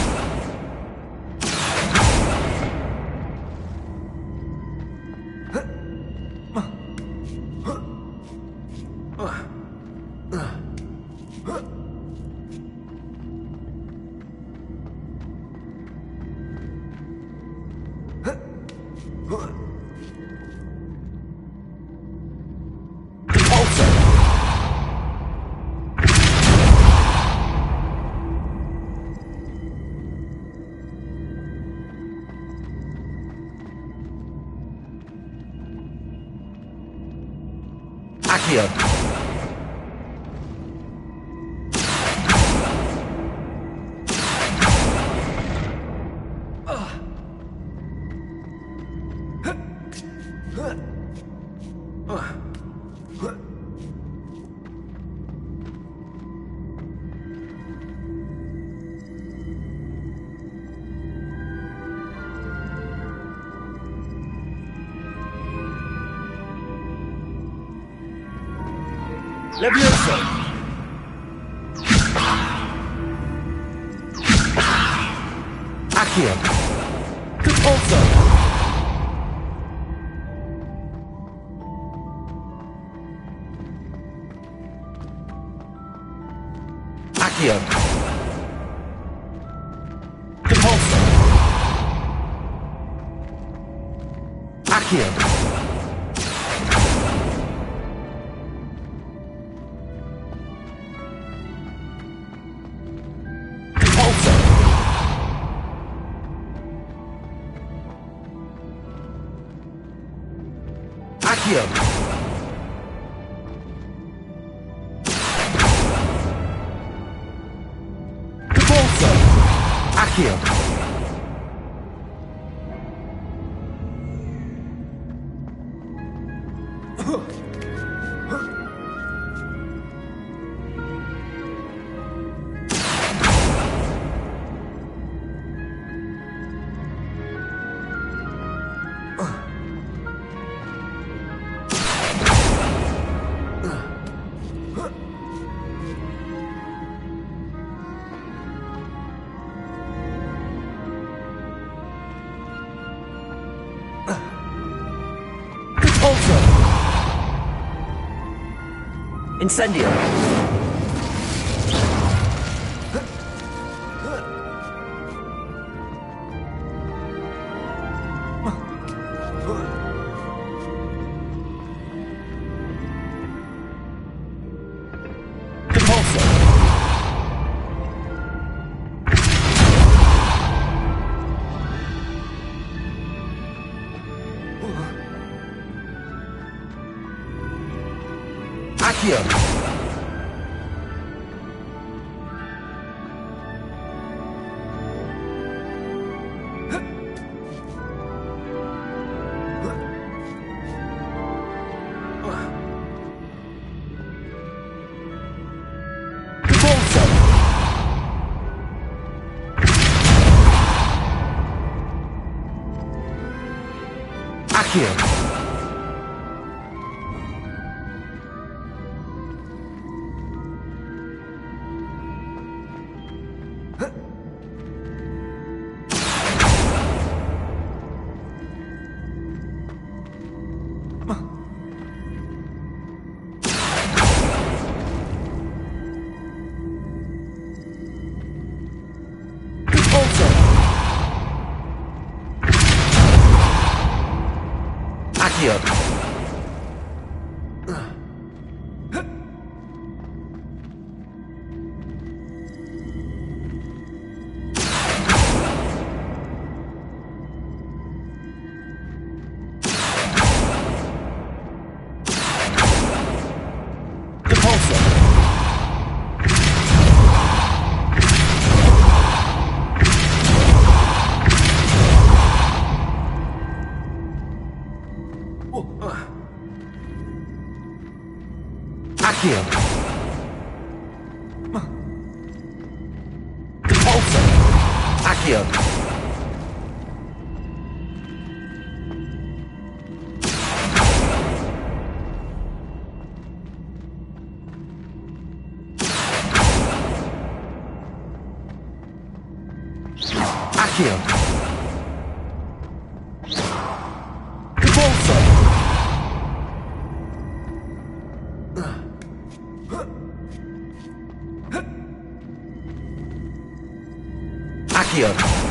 Accio. Levioso! Accio! Repulso! Accio! Repulso! Accio! Accio! Repulso! Accio! Incendio! Accio! Accio. Accio. Accio. Repulsor. Accio. Accio. Repulsor. Accio.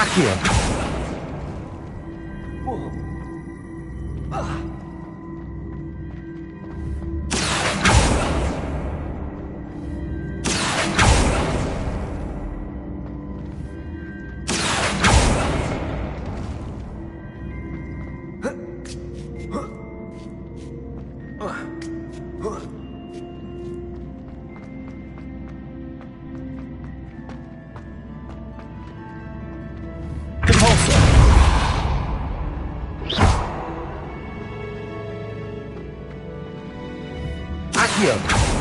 Accio. Accio.